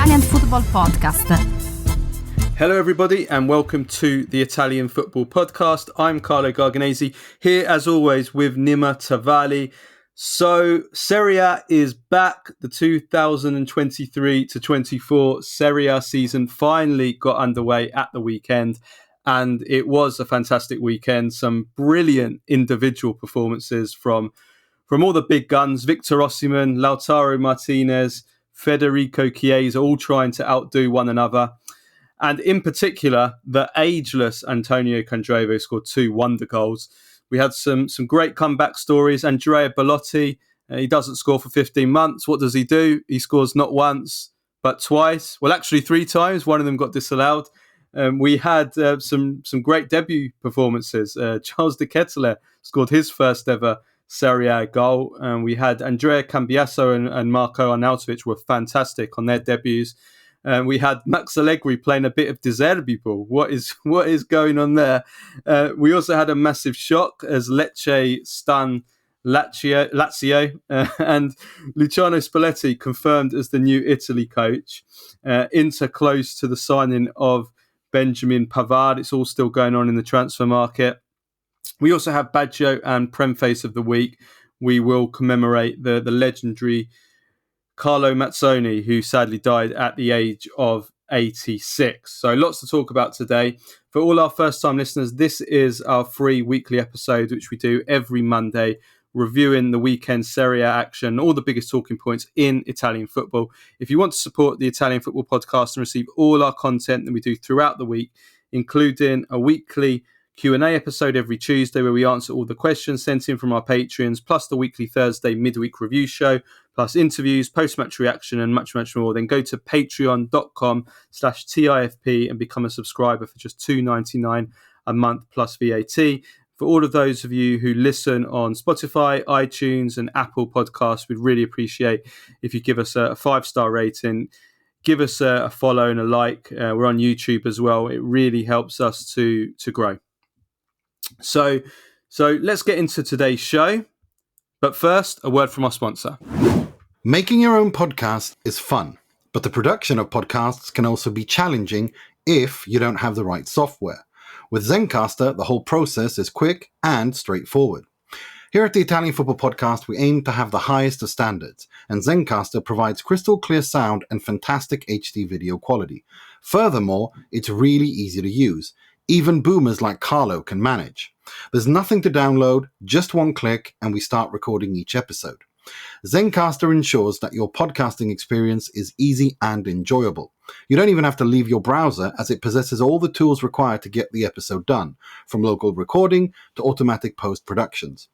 Italian Football Podcast. Hello everybody and welcome to the Italian Football Podcast. I'm Carlo Garganese, here as always with Nima Tavali. So Serie A is back. The 2023-24 Serie A season finally got underway at the weekend, and it was a fantastic weekend. Some brilliant individual performances from all the big guns: Victor Osimhen, Lautaro Martinez, Federico Chiesa, all trying to outdo one another. And in particular, the ageless Antonio Candreva scored 2 wonder goals. We had some great comeback stories. Andrea Belotti, he doesn't score for 15 months. What does he do? He scores not once, but twice. Well, actually 3 times. One of them got disallowed. We had some great debut performances. Charles de Ketelaere scored his first ever Serie A goal. We had Andrea Cambiaso and Marco Arnautovic were fantastic on their debuts. We had Max Allegri playing a bit of Deserbi ball. What is going on there? We also had a massive shock as Lecce stunned Lazio, and Luciano Spalletti confirmed as the new Italy coach. Inter close to the signing of Benjamin Pavard. It's all still going on in the transfer market. We also have Baggio and Prem Face of the Week. We will commemorate the legendary Carlo Mazzone, who sadly died at the age of 86. So lots to talk about today. For all our first-time listeners, this is our free weekly episode, which we do every Monday, reviewing the weekend Serie A action, all the biggest talking points in Italian football. If you want to support the Italian Football Podcast and receive all our content that we do throughout the week, including a weekly Q&A episode every Tuesday where we answer all the questions sent in from our Patreons, plus the weekly Thursday midweek review show, plus interviews, post-match reaction, and much, much more, then go to patreon.com/TIFP and become a subscriber for just $2.99 a month plus VAT. For all of those of you who listen on Spotify, iTunes, and Apple Podcasts, we'd really appreciate if you give us a 5-star rating. Give us a follow and a like. We're on YouTube as well. It really helps us to grow. So let's get into today's show. But first, a word from our sponsor. Making your own podcast is fun, but the production of podcasts can also be challenging if you don't have the right software. With Zencastr, the whole process is quick and straightforward. Here at the Italian Football Podcast, we aim to have the highest of standards, and Zencastr provides crystal clear sound and fantastic HD video quality. Furthermore, it's really easy to use. Even boomers like Carlo can manage. There's nothing to download, just one click, and we start recording each episode. Zencastr ensures that your podcasting experience is easy and enjoyable. You don't even have to leave your browser, as it possesses all the tools required to get the episode done, from local recording to automatic post-productions.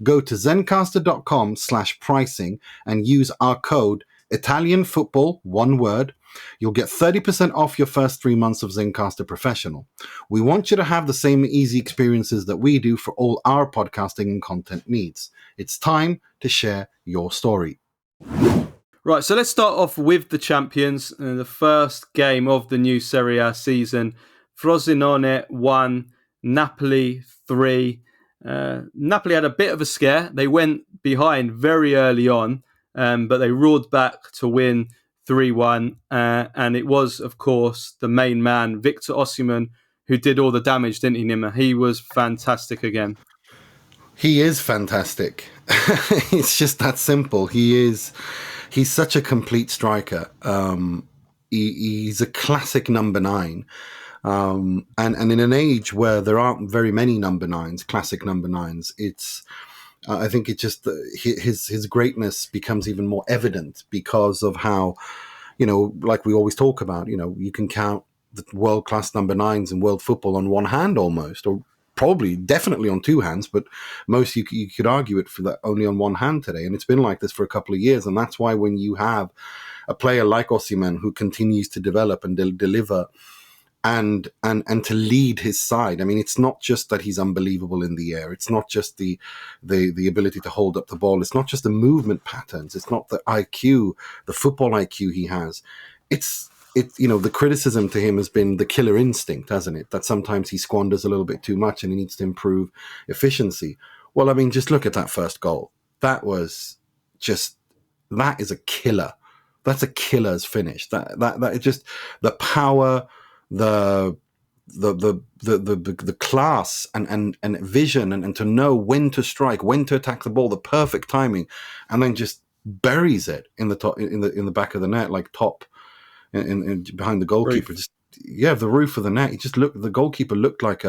Go to zencastr.com/pricing and use our code ItalianFootball, one word. You'll get 30% off your first 3 months of Zencastr Professional. We want you to have the same easy experiences that we do for all our podcasting and content needs. It's time to share your story. Right, so let's start off with the champions. The first game of the new Serie A season. Frosinone 1, Napoli 3. Napoli had a bit of a scare. They went behind very early on, but they roared back to win 3-1, and it was, of course, the main man, Victor Osimhen, who did all the damage, didn't he, Nima? He was fantastic again. He is fantastic. It's just that simple. He's such a complete striker. He's a classic number 9. And in an age where there aren't very many number 9s, classic number 9s, it's I think it just his greatness becomes even more evident because of how, like we always talk about, you can count the world-class number 9s in world football on one hand almost, or probably definitely on 2 hands, but most you could argue it for that only on one hand today. And it's been like this for a couple of years. And that's why when you have a player like Osimhen who continues to develop and deliver and to lead his side. I mean, it's not just that he's unbelievable in the air. It's not just the ability to hold up the ball. It's not just the movement patterns. It's not the IQ, the football IQ he has. The criticism to him has been the killer instinct, hasn't it? That sometimes he squanders a little bit too much and he needs to improve efficiency. Well, I mean, just look at that first goal. That is a killer. That's a killer's finish. That is just the power, the class and vision and to know when to strike, when to attack the ball, the perfect timing, and then just buries it in the top in the back of the net, like top in behind the goalkeeper. Roof. The roof of the net. The goalkeeper looked like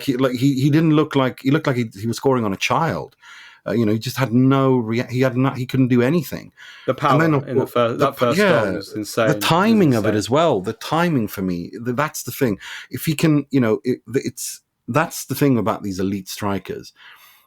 he didn't look like he looked like he was scoring on a child. He just had he couldn't do anything. The power in the first goal was insane. The timing of it as well. The timing for me, that's the thing. If he can, that's the thing about these elite strikers,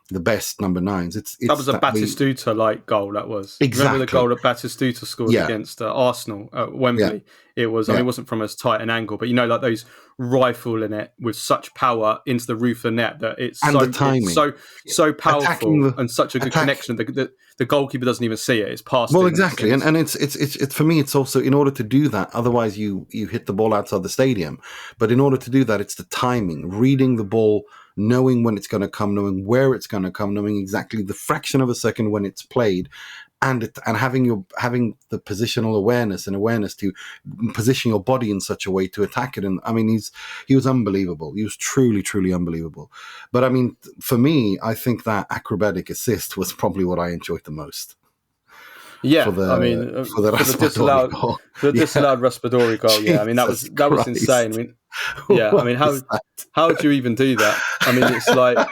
the best number nines. That was a Batistuta-like goal. That was exactly. Remember the goal that Batistuta scored against Arsenal at Wembley. It was. I mean, it wasn't from as tight an angle, but like those rifling it with such power into the roof of the net that it's so powerful and such a good connection. The goalkeeper doesn't even see it. It's past. Well, exactly, and it's for me. It's also in order to do that. Otherwise, you hit the ball outside the stadium. But in order to do that, it's the timing, reading the ball, knowing when it's going to come, knowing where it's going to come, knowing exactly the fraction of a second when it's played, and having the positional awareness to position your body in such a way to attack it. And I mean, he was unbelievable. He was truly, truly unbelievable. But I mean, for me, I think that acrobatic assist was probably what I enjoyed the most. Yeah, for the disallowed Raspadori goal. Yeah, I mean that was insane. I mean, how would you even do that? I mean, it's like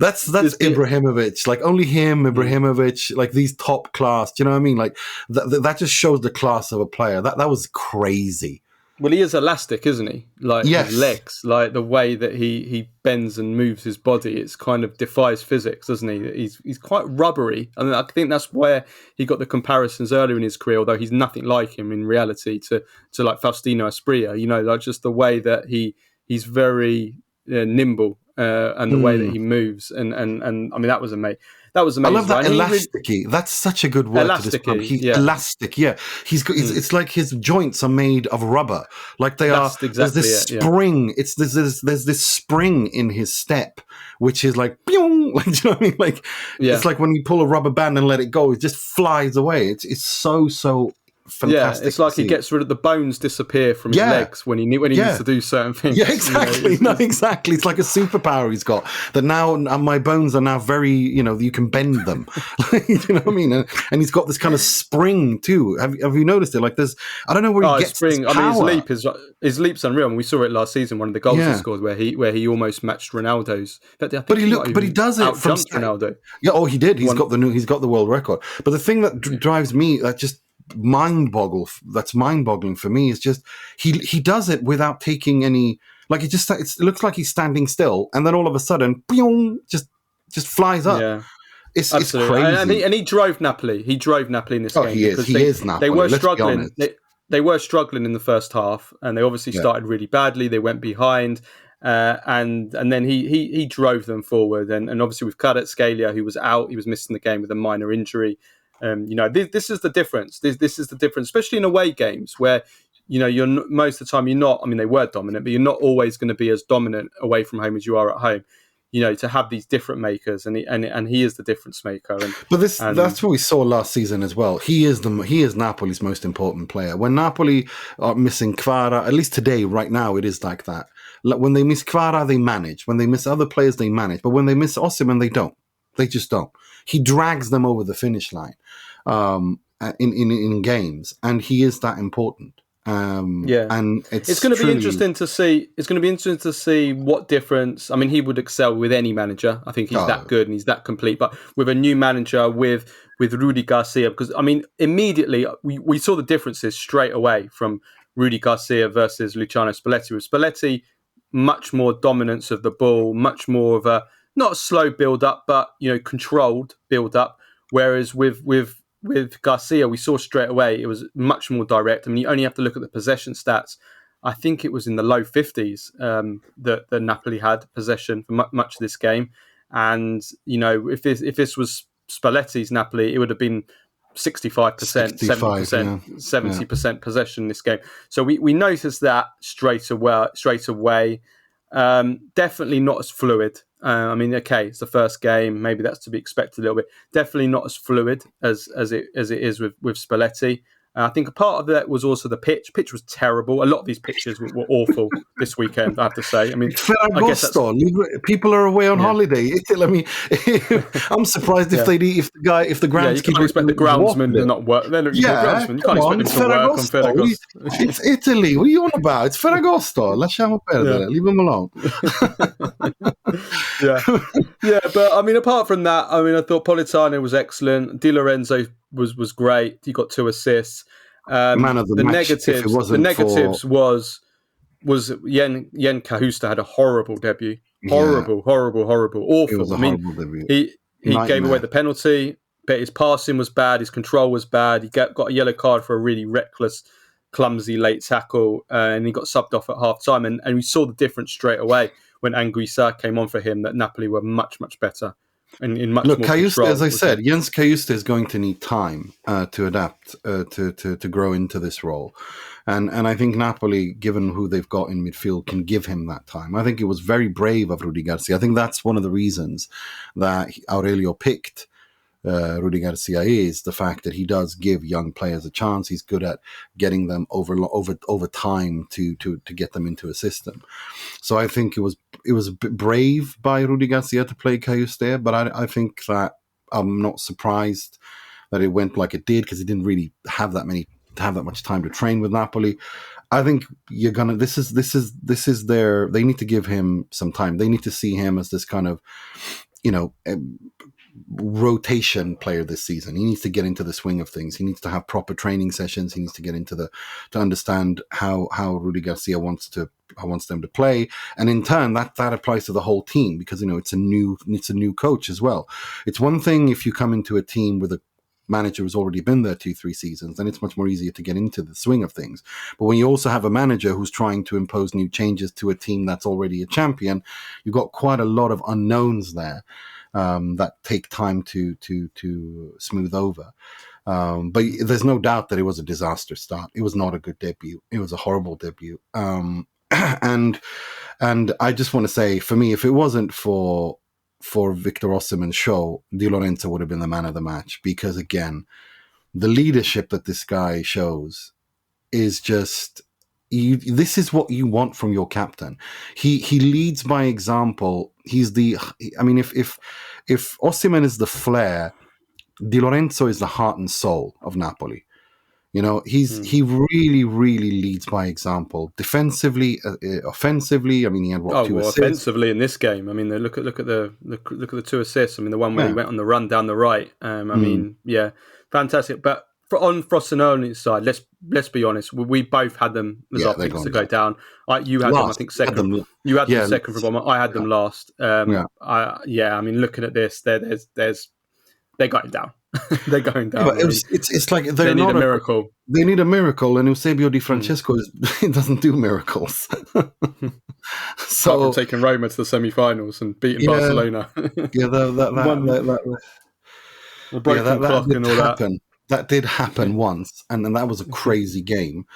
that's Ibrahimovic. Like only him, Ibrahimovic, like these top class. Do you know what I mean? Like that just shows the class of a player. That was crazy. Well, he is elastic, isn't he? Like his legs, like the way that he bends and moves his body, it's kind of defies physics, doesn't he? He's quite rubbery. I mean, I think that's where he got the comparisons earlier in his career, although he's nothing like him in reality to like Faustino Asprilla, like just the way that he's very nimble and the way that he moves. And I mean, that was amazing. That was amazing. I love that elasticy. That's such a good word to describe. Elastic. Yeah, he's got. It's like his joints are made of rubber. Like they are. Exactly there's this spring. Yeah. There's this spring in his step, which is like, like, do you know what I mean? Like it's like when you pull a rubber band and let it go, it just flies away. It's so fantastic. Yeah, it's like he gets rid of the bones disappear from his legs when he needs to do certain things. Yeah, exactly. Exactly. It's like a superpower he's got that now my bones are now very, you can bend them. You know what I mean? And he's got this kind of spring too. Have you noticed it? Like there's, I don't know where he gets spring. This power. I mean, his leap's unreal. And we saw it last season. One of the goals he scored where he almost matched Ronaldo's. But he does it from Ronaldo. Yeah. Oh, he did. He's got the world record. But the thing that drives me, that just that's mind-boggling for me, is just he does it without taking any, like it looks like he's standing still and then all of a sudden just flies up. Yeah, it's crazy. And he drove Napoli in this game. He is Napoli. They were struggling. They were struggling in the first half, and they obviously started really badly. They went behind, and then he drove them forward. And obviously with Kvaratskhelia, who was out, he was missing the game with a minor injury. This is the difference. This is the difference, especially in away games where, you're most of the time you're not. I mean, they were dominant, but you're not always going to be as dominant away from home as you are at home. To have these different makers, and he is the difference maker. That's what we saw last season as well. He is Napoli's most important player. When Napoli are missing Kvara, at least today, right now, it is like that. When they miss Kvara, they manage. When they miss other players, they manage. But when they miss Osimhen, they don't. They just don't. He drags them over the finish line in games, and he is that important. And it's going to be interesting to see. It's going to be interesting to see what difference. I mean, he would excel with any manager. I think he's that good and he's that complete. But with a new manager, with Rudi Garcia, because I mean, immediately we saw the differences straight away from Rudi Garcia versus Luciano Spalletti. With Spalletti, much more dominance of the ball, much more of a not a slow build up, but controlled build up. Whereas with Garcia, we saw straight away it was much more direct. I mean, you only have to look at the possession stats. I think it was in the low 50s that Napoli had possession for much of this game. And if this was Spalletti's Napoli, it would have been 65%, 70%, 70% possession in this game. So we noticed that straight away. Definitely not as fluid I mean, okay, it's the first game. Maybe that's to be expected a little bit. Definitely not as fluid as it is with Spalletti. I think a part of that was also the pitch. Pitch was terrible. A lot of these pitches were awful this weekend, I have to say. I mean, It's I guess that's... People are away on holiday. I mean, I'm surprised if the groundskeeper... you can't expect the groundsman to not work. You can't expect him to work on Ferragosto. It's Italy. What are you on about? It's Ferragosto. Lasciamo perdere. Leave him alone. Yeah, but I mean, apart from that, I mean, I thought Politano was excellent. Di Lorenzo was great. He got 2 assists. Man of the match. Negatives was Yen Kahusta had a horrible debut. Horrible, awful. It was a horrible debut. He gave away the penalty, but his passing was bad. His control was bad. He got a yellow card for a really reckless, clumsy late tackle, and he got subbed off at half time. And we saw the difference straight away when Anguissa came on for him, that Napoli were much, much better. And in much more control. As I said, Jens Kajuste is going to need time to adapt, to grow into this role. And I think Napoli, given who they've got in midfield, can give him that time. I think it was very brave of Rudi Garcia. I think that's one of the reasons that Aurelio picked Rudi Garcia is the fact that he does give young players a chance. He's good at getting them over time to get them into a system. So I think it was a bit brave by Rudi Garcia to play Kajuste, but I think that I'm not surprised that it went like it did, because he didn't really have that much time to train with Napoli. I think this is their, they need to give him some time. They need to see him as this kind of, rotation player this season. He needs to get into the swing of things. He needs to have proper training sessions. He needs to get into to understand how Rudi Garcia wants them to play, and in turn that applies to the whole team, because it's a new coach as well. It's one thing if you come into a team with a manager who's already been there 2-3 seasons, then it's much more easier to get into the swing of things. But when you also have a manager who's trying to impose new changes to a team that's already a champion, you've got quite a lot of unknowns there. That take time to smooth over. But there's no doubt that it was a disaster start. It was not a good debut. It was a horrible debut. And I just want to say, for me, if it wasn't for Victor Osimhen's show, Di Lorenzo would have been the man of the match, because again, the leadership that this guy shows is just... this is what you want from your captain. He leads by example. He's if Osimhen is the flair, Di Lorenzo is the heart and soul of Napoli. He really, really leads by example. Defensively, offensively. I mean, he had 2 assists. Offensively in this game. I mean, look at the 2 assists. I mean, the one where he went on the run down the right. I mean, fantastic. But on Frosinoni's side, let's be honest. We both had them as our picks to go down. You had them, I think, second. You had them second for bottom. I had them last. I mean, looking at this, they're going down. They're going down. Yeah, it's like they need a miracle. They need a miracle, and Eusebio Di Francesco doesn't do miracles. So apart from taking Roma to the semi-finals and beating Barcelona. The broken clock and all that. That did happen once, and that was a crazy game.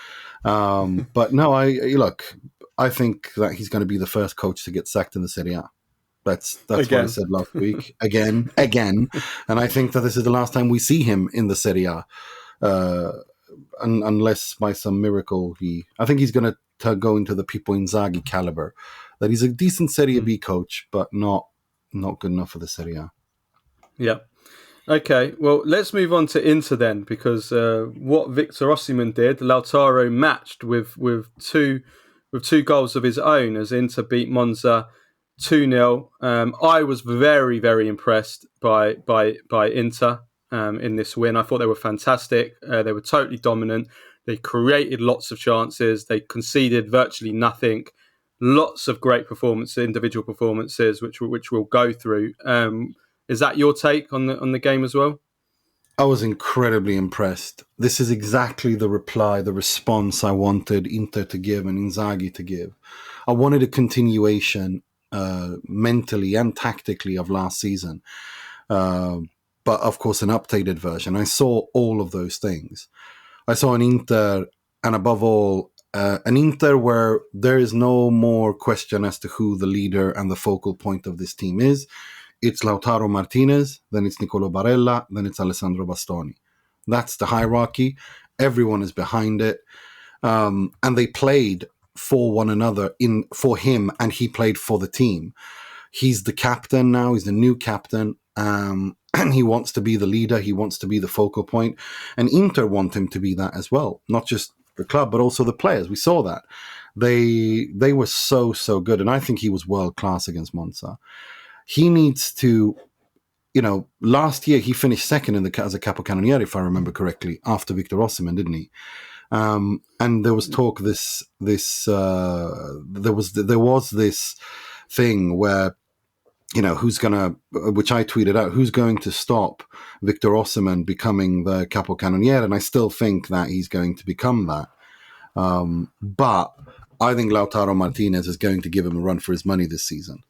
But no, I think that he's going to be the first coach to get sacked in the Serie A. That's what I said last week. Again. And I think that this is the last time we see him in the Serie A. Unless by some miracle I think he's going to go into the Pippo Inzaghi caliber. That he's a decent Serie B coach, but not good enough for the Serie A. Yeah. Okay, well, let's move on to Inter then, because what Victor Osimhen did, Lautaro matched with two goals of his own as Inter beat Monza 2-0. I was very, very impressed by Inter in this win. I thought they were fantastic. They were totally dominant. They created lots of chances. They conceded virtually nothing. Lots of great performances, individual performances, which we'll go through. Is that your take on the game as well? I was incredibly impressed. This is exactly the response I wanted Inter to give and Inzaghi to give. I wanted a continuation mentally and tactically of last season. But of course, an updated version. I saw all of those things. I saw an Inter, and above all, an Inter where there is no more question as to who the leader and the focal point of this team is. It's Lautaro Martinez, then it's Nicolo Barella, then it's Alessandro Bastoni. That's the hierarchy. Everyone is behind it. And they played for one another, for him, and he played for the team. He's the captain now. He's the new captain. And he wants to be the leader. He wants to be the focal point. And Inter want him to be that as well. Not just the club, but also the players. We saw that. They were so good. And I think he was world class against Monza. He needs to, last year he finished second as a capocannoniere, if I remember correctly, after Victor Osimhen, didn't he? And there was talk there was this thing where, who's gonna, which I tweeted out, who's going to stop Victor Osimhen becoming the capocannoniere? And I still think that he's going to become that. But I think Lautaro Martinez is going to give him a run for his money this season.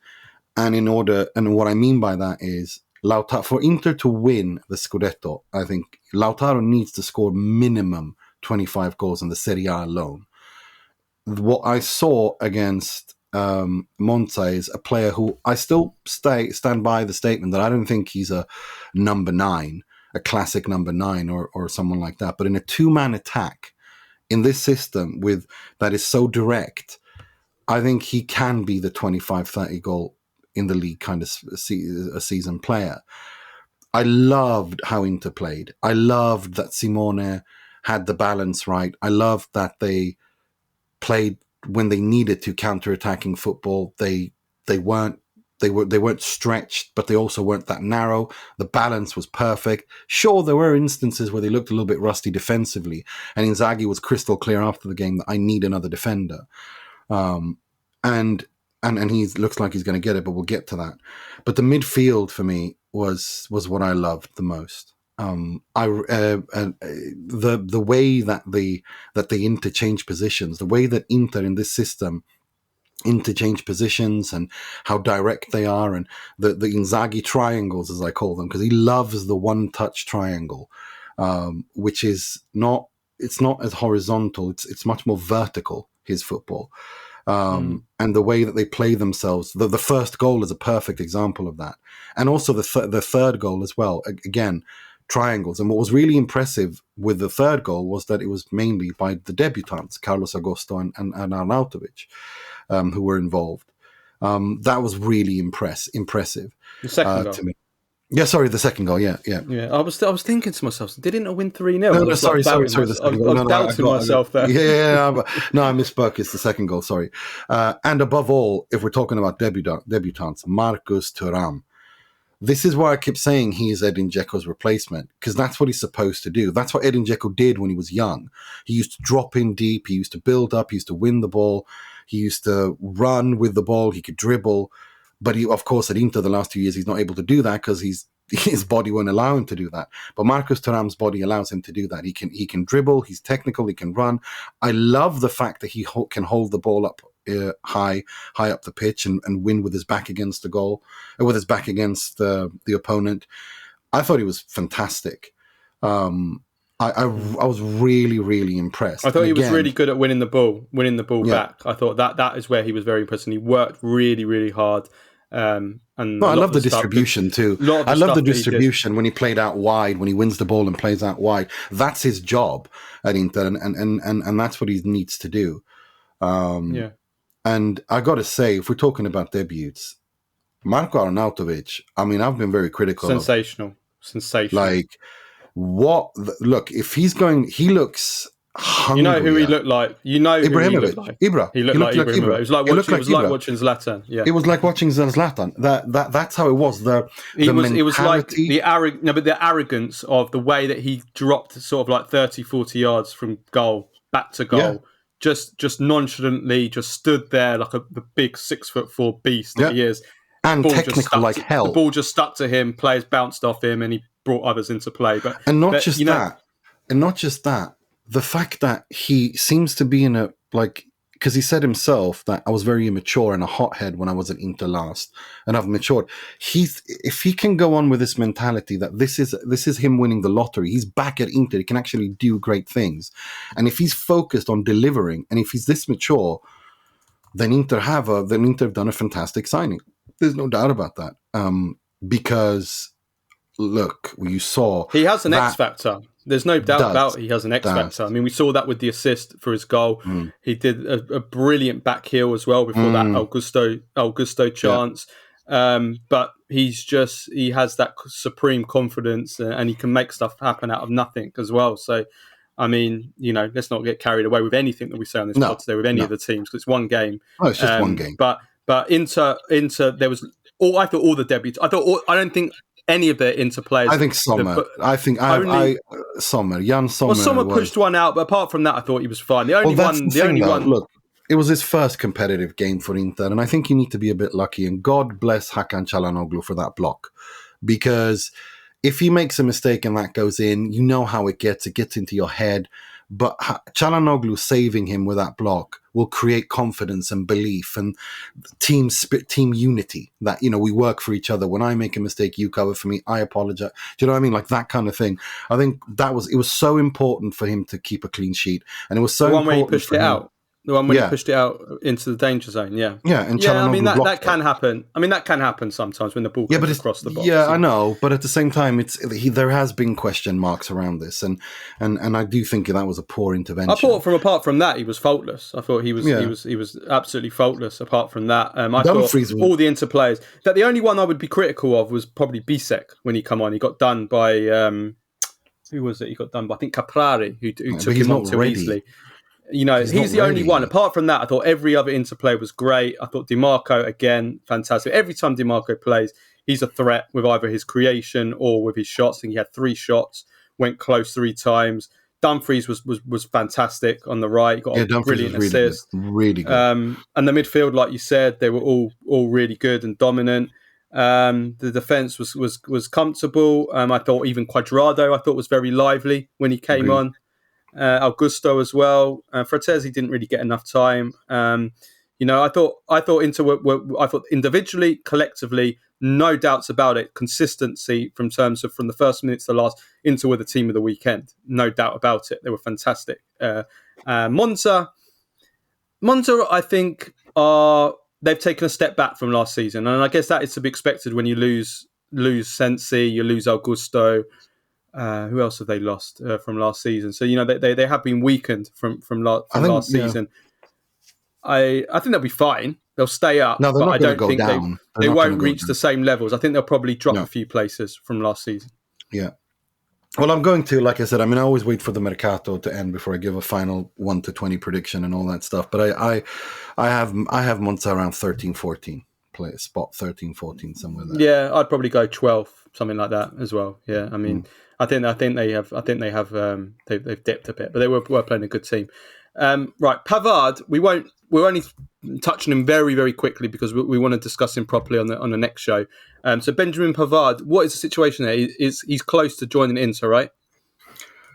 And what I mean by that is for Inter to win the Scudetto, I think Lautaro needs to score minimum 25 goals in the Serie A alone. What I saw against Monza is a player who I still stand by the statement that I don't think he's a number 9, a classic number 9 or someone like that. But in a 2-man attack in this system that is so direct, I think he can be the 25-30 goal in the league kind of a season player. I loved how Inter played. I loved that Simone had the balance right. I loved that they played when they needed to, counter-attacking football. They weren't stretched, but they also weren't that narrow. The balance was perfect. Sure, there were instances where they looked a little bit rusty defensively, and Inzaghi was crystal clear after the game that I need another defender. And he looks like he's going to get it, but we'll get to that. But the midfield for me was what I loved the most. The way that they interchange positions, the way that Inter in this system interchange positions, and how direct they are, and the Inzaghi triangles, as I call them, because he loves the one-touch triangle, which is not as horizontal. It's much more vertical, his football. And the way that they play themselves, the first goal is a perfect example of that, and also the third goal as well. Again, triangles. And what was really impressive with the third goal was that it was mainly by the debutants, Carlos Agosto and Arnautovic, who were involved. That was really impressive. The second goal to me. Yeah, sorry, the second goal. Yeah. I was thinking to myself, didn't I win 3-0? No, sorry. I was doubting myself there. Yeah, no, I misspoke. It's the second goal. Sorry. And above all, if we're talking about debutants, Marcus Thuram. This is why I keep saying he's Edin Dzeko's replacement, because that's what he's supposed to do. That's what Edin Dzeko did when he was young. He used to drop in deep. He used to build up. He used to win the ball. He used to run with the ball. He could dribble. But he, of course, at Inter the last 2 years, he's not able to do that because his body won't allow him to do that. But Marcus Thuram's body allows him to do that. He can dribble. He's technical. He can run. I love the fact that he can hold the ball up high up the pitch and win with his back against the goal, with his back against the opponent. I thought he was fantastic. I was really, really impressed. I thought he was really good at winning the ball back. I thought that is where he was very impressive. And he worked really, really hard. I love the distribution too. I love the distribution when he played out wide, when he wins the ball and plays out wide. That's his job at Inter, and that's what he needs to do. And I got to say, if we're talking about debuts, Marco Arnautovic, I mean, I've been very critical. Sensational. Like, look, if he's going, he looks hungry. You know who he looked like? You know who he looked like? Ibra. He looked like Ibra. It was like watching Zlatan. Yeah. It was like watching Zlatan. That's how it was. It was like the arrogance of the way that he dropped sort of like 30, 40 yards from goal, back to goal. Yeah. Just nonchalantly, just stood there like the big 6'4" beast that he is. And technical like hell. The ball just stuck to him, players bounced off him, and he brought others into play. And not just that, the fact that he seems to be in a, like, because he said himself that I was very immature and a hothead when I was at Inter last, and I've matured. If he can go on with this mentality that this is him winning the lottery, he's back at Inter. He can actually do great things, and if he's focused on delivering, and if he's this mature, then Inter have done a fantastic signing. There's no doubt about that. Because look, you saw he has an X factor. There's no doubt about it. He has an X factor. I mean, we saw that with the assist for his goal. He did a brilliant back heel as well before that Augusto chance. Yeah. But he has that supreme confidence, and he can make stuff happen out of nothing as well. So, I mean, let's not get carried away with anything that we say on this pod today with any of the teams, because it's one game. Oh, it's just one game. But Inter, there was I thought all the debuts. I don't think any of the Inter players. I think Sommer. Sommer. Jan Sommer. Well, Sommer pushed one out, but apart from that, I thought he was fine. The only one. Look, it was his first competitive game for Inter, and I think you need to be a bit lucky. And God bless Hakan Çalhanoğlu for that block, because if he makes a mistake and that goes in, you know how it gets. It gets into your head. But Çalhanoğlu saving him with that block will create confidence and belief and team unity, that, we work for each other. When I make a mistake, you cover for me. I apologize. Do you know what I mean? Like that kind of thing. I think it was so important for him to keep a clean sheet. And it was so important. The one where he pushed it out. The one when he pushed it out into the danger zone, Yeah, and I mean, that can happen. I mean, that can happen sometimes when the ball comes across the box. Yeah, I know, but at the same time, there has been question marks around this, and I do think that was a poor intervention. I thought apart from that, he was faultless. I thought he was absolutely faultless. Apart from that, I thought all the Inter players. That the only one I would be critical of was probably Bisek when he come on. He got done by who was it? He got done by, I think, Caprari, who took him on too easily. He's the only one. Apart from that, I thought every other Inter player was great. I thought Di Marco, again, fantastic. Every time Di Marco plays, he's a threat with either his creation or with his shots. I think he had 3 shots, went close 3 times. Dumfries was fantastic on the right. Got a brilliant assist. Really good. And the midfield, like you said, they were all really good and dominant. The defence was comfortable. I thought even Cuadrado, was very lively when he came on. Augusto as well. Frattesi didn't really get enough time. I thought Inter I thought individually, collectively, no doubts about it. Consistency from the first minute to the last. Inter were the team of the weekend, no doubt about it. They were fantastic. Monza, I think they've taken a step back from last season, and I guess that is to be expected when you lose Sensi, you lose Augusto. Who else have they lost from last season? So they have been weakened from last season. I think they'll be fine. They'll stay up. No, but I don't think they won't reach the same levels. I think they'll probably drop a few places from last season. Yeah. Well, I'm going to, like I said, I always wait for the Mercato to end before I give a final 1 to 20 prediction and all that stuff. But I have Monza around 13, 14. Play a spot 13, 14, somewhere there. Yeah, I'd probably go 12, something like that as well. Yeah, I mean, I think they have they've dipped a bit, but they were playing a good team. Right, Pavard, we're only touching him very, very quickly because we want to discuss him properly on the next show. So Benjamin Pavard, what is the situation there? He's close to joining Inter, right?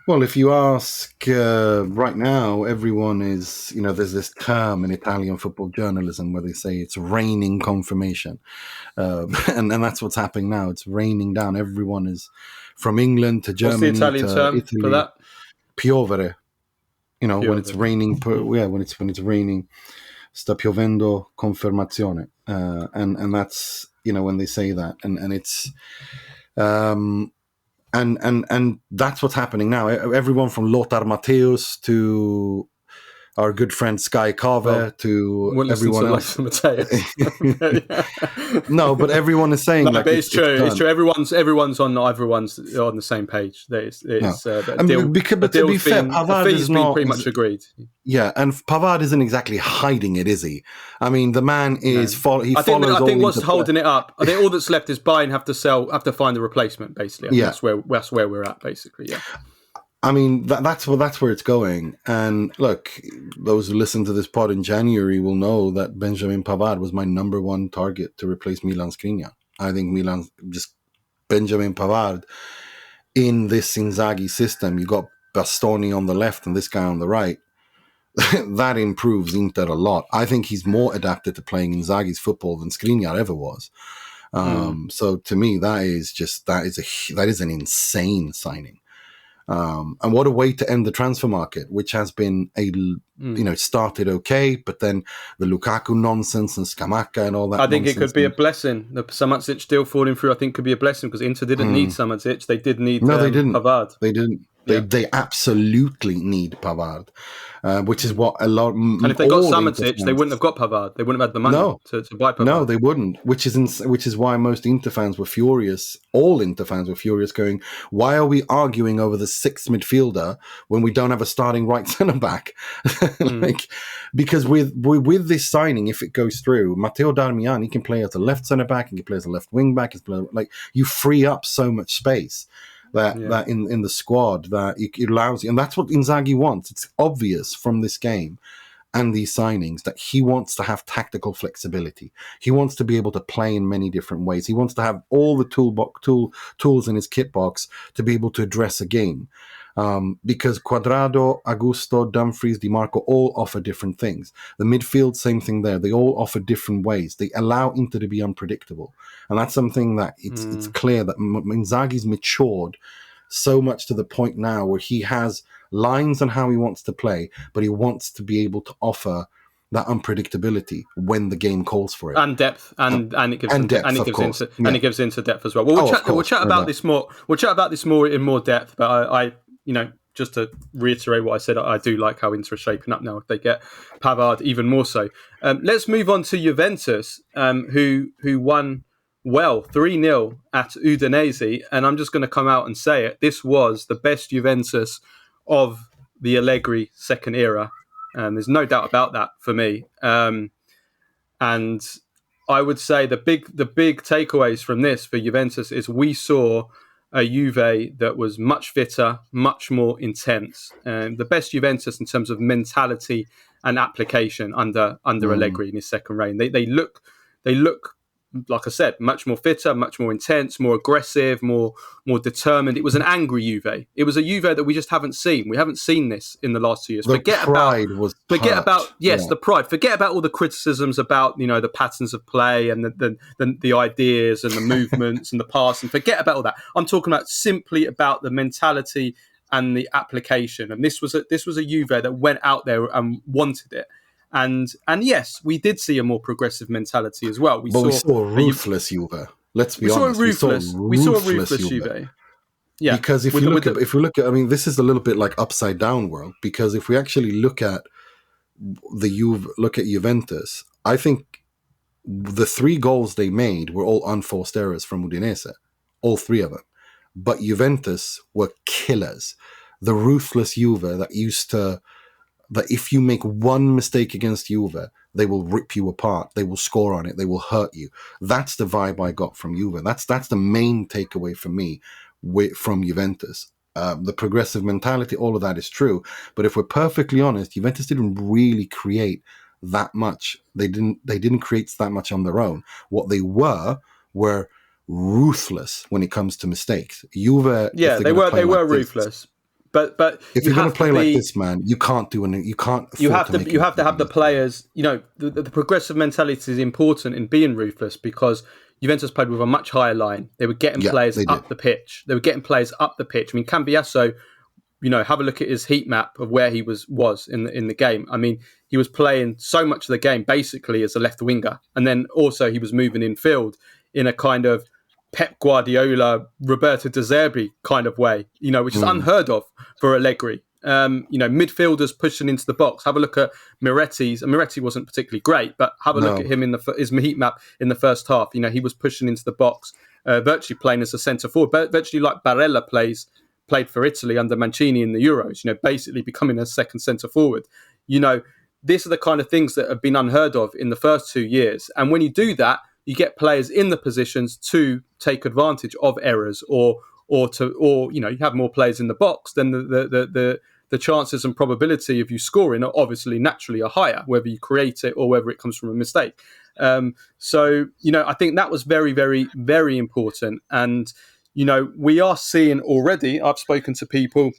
Well, if you ask right now, everyone is, there's this term in Italian football journalism where they say it's raining confirmation. And that's what's happening now. It's raining down. Everyone is from England to Germany. What's the Italian term Italy, for that? Piovere. When it's raining, when it's raining, sta piovendo confermazione. And that's, when they say that. And it's... And that's what's happening now. Everyone from Lothar Matthäus to our good friend Sky Carver to everyone else. No, but everyone is saying but it's true. It's true. Everyone's on the same page. To be fair, Pavard is not pretty much agreed. Yeah, and Pavard isn't exactly hiding it, is he? I mean, the man is I think what's holding it up. I think all that's left is buy and have to find a replacement. Basically, that's where we're at. Basically, yeah. I mean, that's where it's going. And look, those who listen to this pod in January will know that Benjamin Pavard was my number 1 target to replace Milan Skriniar. I think Benjamin Pavard in this Inzaghi system, you got Bastoni on the left and this guy on the right. that improves Inter a lot. I think he's more adapted to playing Inzaghi's football than Skriniar ever was. So to me, that is an insane signing. And what a way to end the transfer market, which has been started okay, but then the Lukaku nonsense and Scamacca and all that. I think it could be a blessing. The Samatzic deal falling through, I think, could be a blessing because Inter didn't need Samatzic. They did need they didn't. Pavard. They didn't. They absolutely need Pavard, which is what a lot. And if they got Samatzic, they wouldn't have got Pavard. They wouldn't have had the money to buy Pavard. No, they wouldn't. Which is why most Inter fans were furious. All Inter fans were furious, going, "Why are we arguing over the sixth midfielder when we don't have a starting right centre back?" Because with this signing, if it goes through, Matteo Darmian, he can play as a left centre back, he can play as a left wing back. You free up so much space. That in the squad that it allows you, and that's what Inzaghi wants. It's obvious from this game and these signings that he wants to have tactical flexibility. He wants to be able to play in many different ways. He wants to have all the tools in his kit box to be able to address a game. Because Cuadrado, Augusto, Dumfries, Di Marco all offer different things. The midfield, same thing there. They all offer different ways. They allow Inter to be unpredictable. And that's something that it's clear that Inzaghi's matured so much to the point now where he has lines on how he wants to play, but he wants to be able to offer that unpredictability when the game calls for it, and depth, and it gives it gives into depth as well. We'll chat about this more. We'll chat about this more in more depth. But I just to reiterate what I said, I do like how Inter are shaping up now. If they get Pavard, even more so. Let's move on to Juventus, who won 3-0 at Udinese, and I'm just going to come out and say it. This was the best Juventus of the Allegri second era. There's no doubt about that for me. And I would say the big takeaways from this for Juventus is we saw a Juve that was much fitter, much more intense. The best Juventus in terms of mentality and application under Allegri in his second reign. They look, like I said, much more fitter, much more intense, more aggressive, more determined. It was an angry Juve. It was a Juve that we just haven't seen. We haven't seen this in the last 2 years. The pride. Forget about all the criticisms about the patterns of play and the ideas and the movements and the pass, and forget about all that. I'm talking about simply about the mentality and the application. And this was a Juve that went out there and wanted it. And yes, we did see a more progressive mentality as well. We saw a ruthless Juve. Let's be honest. We saw a ruthless Juve. Yeah, because if you look at, I mean, this is a little bit like upside down world. Because if we actually look at Juventus, I think the 3 goals they made were all unforced errors from Udinese, all 3 of them. But Juventus were killers. The ruthless Juve that if you make one mistake against Juve, they will rip you apart. They will score on it. They will hurt you. That's the vibe I got from Juve. That's the main takeaway for me from Juventus. The progressive mentality, all of that is true. But if we're perfectly honest, Juventus didn't really create that much. They didn't create that much on their own. What they were ruthless when it comes to mistakes. Juve, they were ruthless. But if you're going to play like this, man, you can't do anything. You can't. You have to have the players. The progressive mentality is important in being ruthless because Juventus played with a much higher line. They were getting players up the pitch. I mean, Cambiaso, have a look at his heat map of where he was in the game. I mean, he was playing so much of the game basically as a left winger, and then also he was moving in field in a kind of Pep Guardiola, Roberto De Zerbi kind of way, which is unheard of for Allegri. Midfielders pushing into the box. Have a look at Miretti's. Miretti wasn't particularly great, but have a look at him in his heat map in the first half. He was pushing into the box, virtually playing as a centre forward, but virtually like Barella played for Italy under Mancini in the Euros. Basically becoming a second centre forward. These are the kind of things that have been unheard of in the first 2 years, and when you do that, you get players in the positions to take advantage of errors, or you have more players in the box, then the chances and probability of you scoring are obviously naturally are higher, whether you create it or whether it comes from a mistake. So I think that was very, very, very important. And we are seeing already. I've spoken to people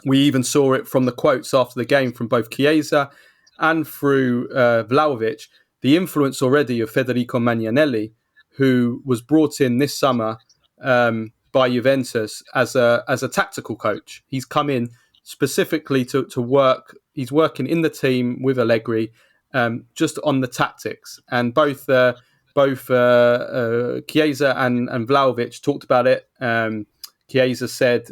We even saw it from the quotes after the game from both Chiesa and through Vlahovic, the influence already of Federico Magnanelli, who was brought in this summer by Juventus as a tactical coach. He's come in specifically to work. He's working in the team with Allegri, just on the tactics. And both Chiesa and Vlahovic talked about it. Chiesa said,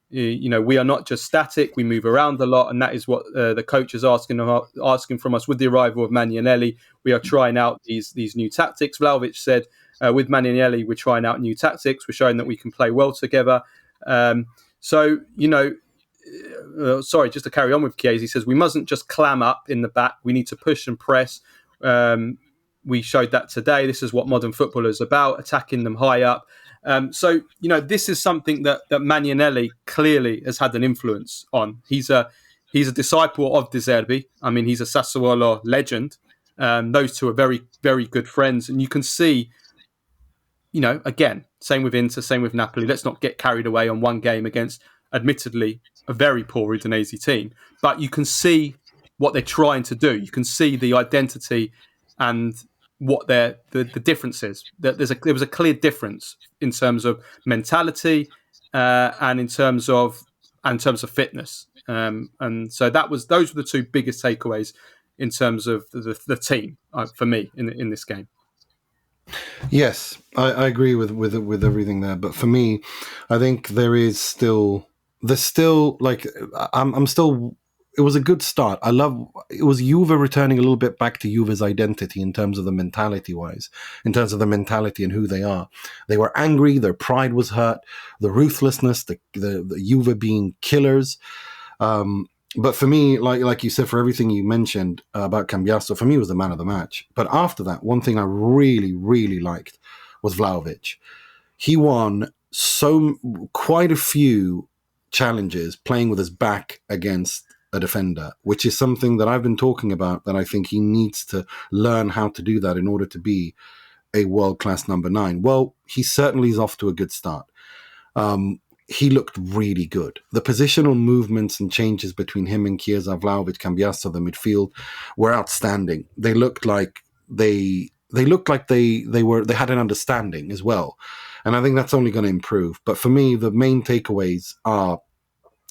we are not just static, we move around a lot, and that is what the coach is asking from us. With the arrival of Magnanelli, we are trying out these new tactics. Vlahovic said, with Magnanelli, we're trying out new tactics, we're showing that we can play well together. Sorry, just to carry on with Chiesa, he says, we mustn't just clam up in the back, we need to push and press. We showed that today. This is what modern football is about, attacking them high up. This is something that Magnanelli clearly has had an influence on. He's a disciple of De Zerbi. I mean, he's a Sassuolo legend. Those two are very, very good friends. And you can see, again, same with Inter, same with Napoli. Let's not get carried away on one game against, admittedly, a very poor Udinese team. But you can see what they're trying to do. You can see the identity and what the difference is. There was a clear difference in terms of mentality and in terms of fitness. And so those were the two biggest takeaways in terms of the team for me in this game. Yes, I agree with everything there. But for me, I think there's still like I'm still. It was a good start. It was Juve returning a little bit back to Juve's identity in terms of the mentality and who they are. They were angry. Their pride was hurt. The ruthlessness, the Juve being killers. But for me, like you said, for everything you mentioned about Cambiaso, for me, was the man of the match. But after that, one thing I really, really liked was Vlahovic. He won quite a few challenges playing with his back against a defender, which is something that I've been talking about, that I think he needs to learn how to do that in order to be a world-class number 9. Well, he certainly is off to a good start. He looked really good. The positional movements and changes between him and Chiesa, Vlahovic, Cambiaso, the midfield, were outstanding. They looked like they had an understanding as well. And I think that's only going to improve. But for me, the main takeaways are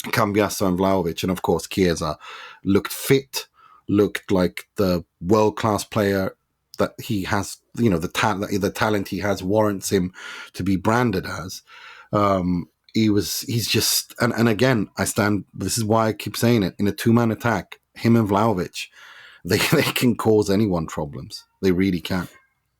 Cambiaso and Vlahovic, and of course Chiesa looked fit, looked like the world-class player that he has. The talent he has warrants him to be branded as. He's just, and again, this is why I keep saying it, in a two-man attack, him and Vlahovic, they can cause anyone problems. They really can.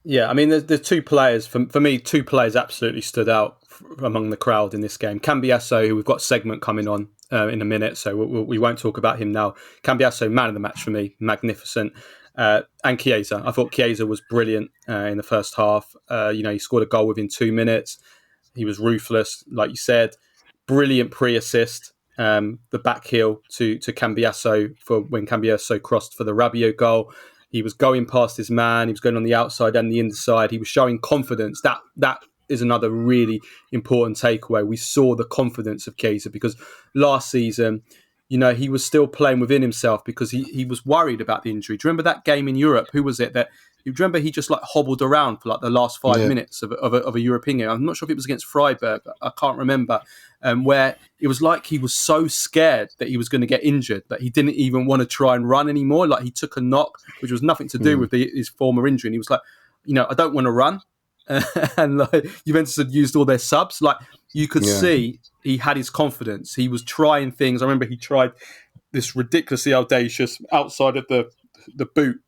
Yeah, I mean, there's two players, for me, two players absolutely stood out among the crowd in this game. Cambiaso, who we've got a segment coming on in a minute, so we won't talk about him now. Cambiaso, man of the match for me, magnificent. And Chiesa. I thought Chiesa was brilliant in the first half. He scored a goal within 2 minutes. He was ruthless, like you said. Brilliant pre-assist. The back heel to Cambiaso for when Cambiaso crossed for the Rabiot goal. He was going past his man. He was going on the outside and the inside. He was showing confidence. That is another really important takeaway. We saw the confidence of Chiesa because last season, he was still playing within himself because he was worried about the injury. Do you remember that game in Europe? Who was it that? You remember he just hobbled around for the last 5 minutes of a European game. I'm not sure if it was against Freiburg. I can't remember. Where it was like he was so scared that he was going to get injured that he didn't even want to try and run anymore. Like he took a knock, which was nothing to do with his former injury. And he was like, I don't want to run. And Juventus had used all their subs. Like you could see he had his confidence. He was trying things. I remember he tried this ridiculously audacious outside of the boot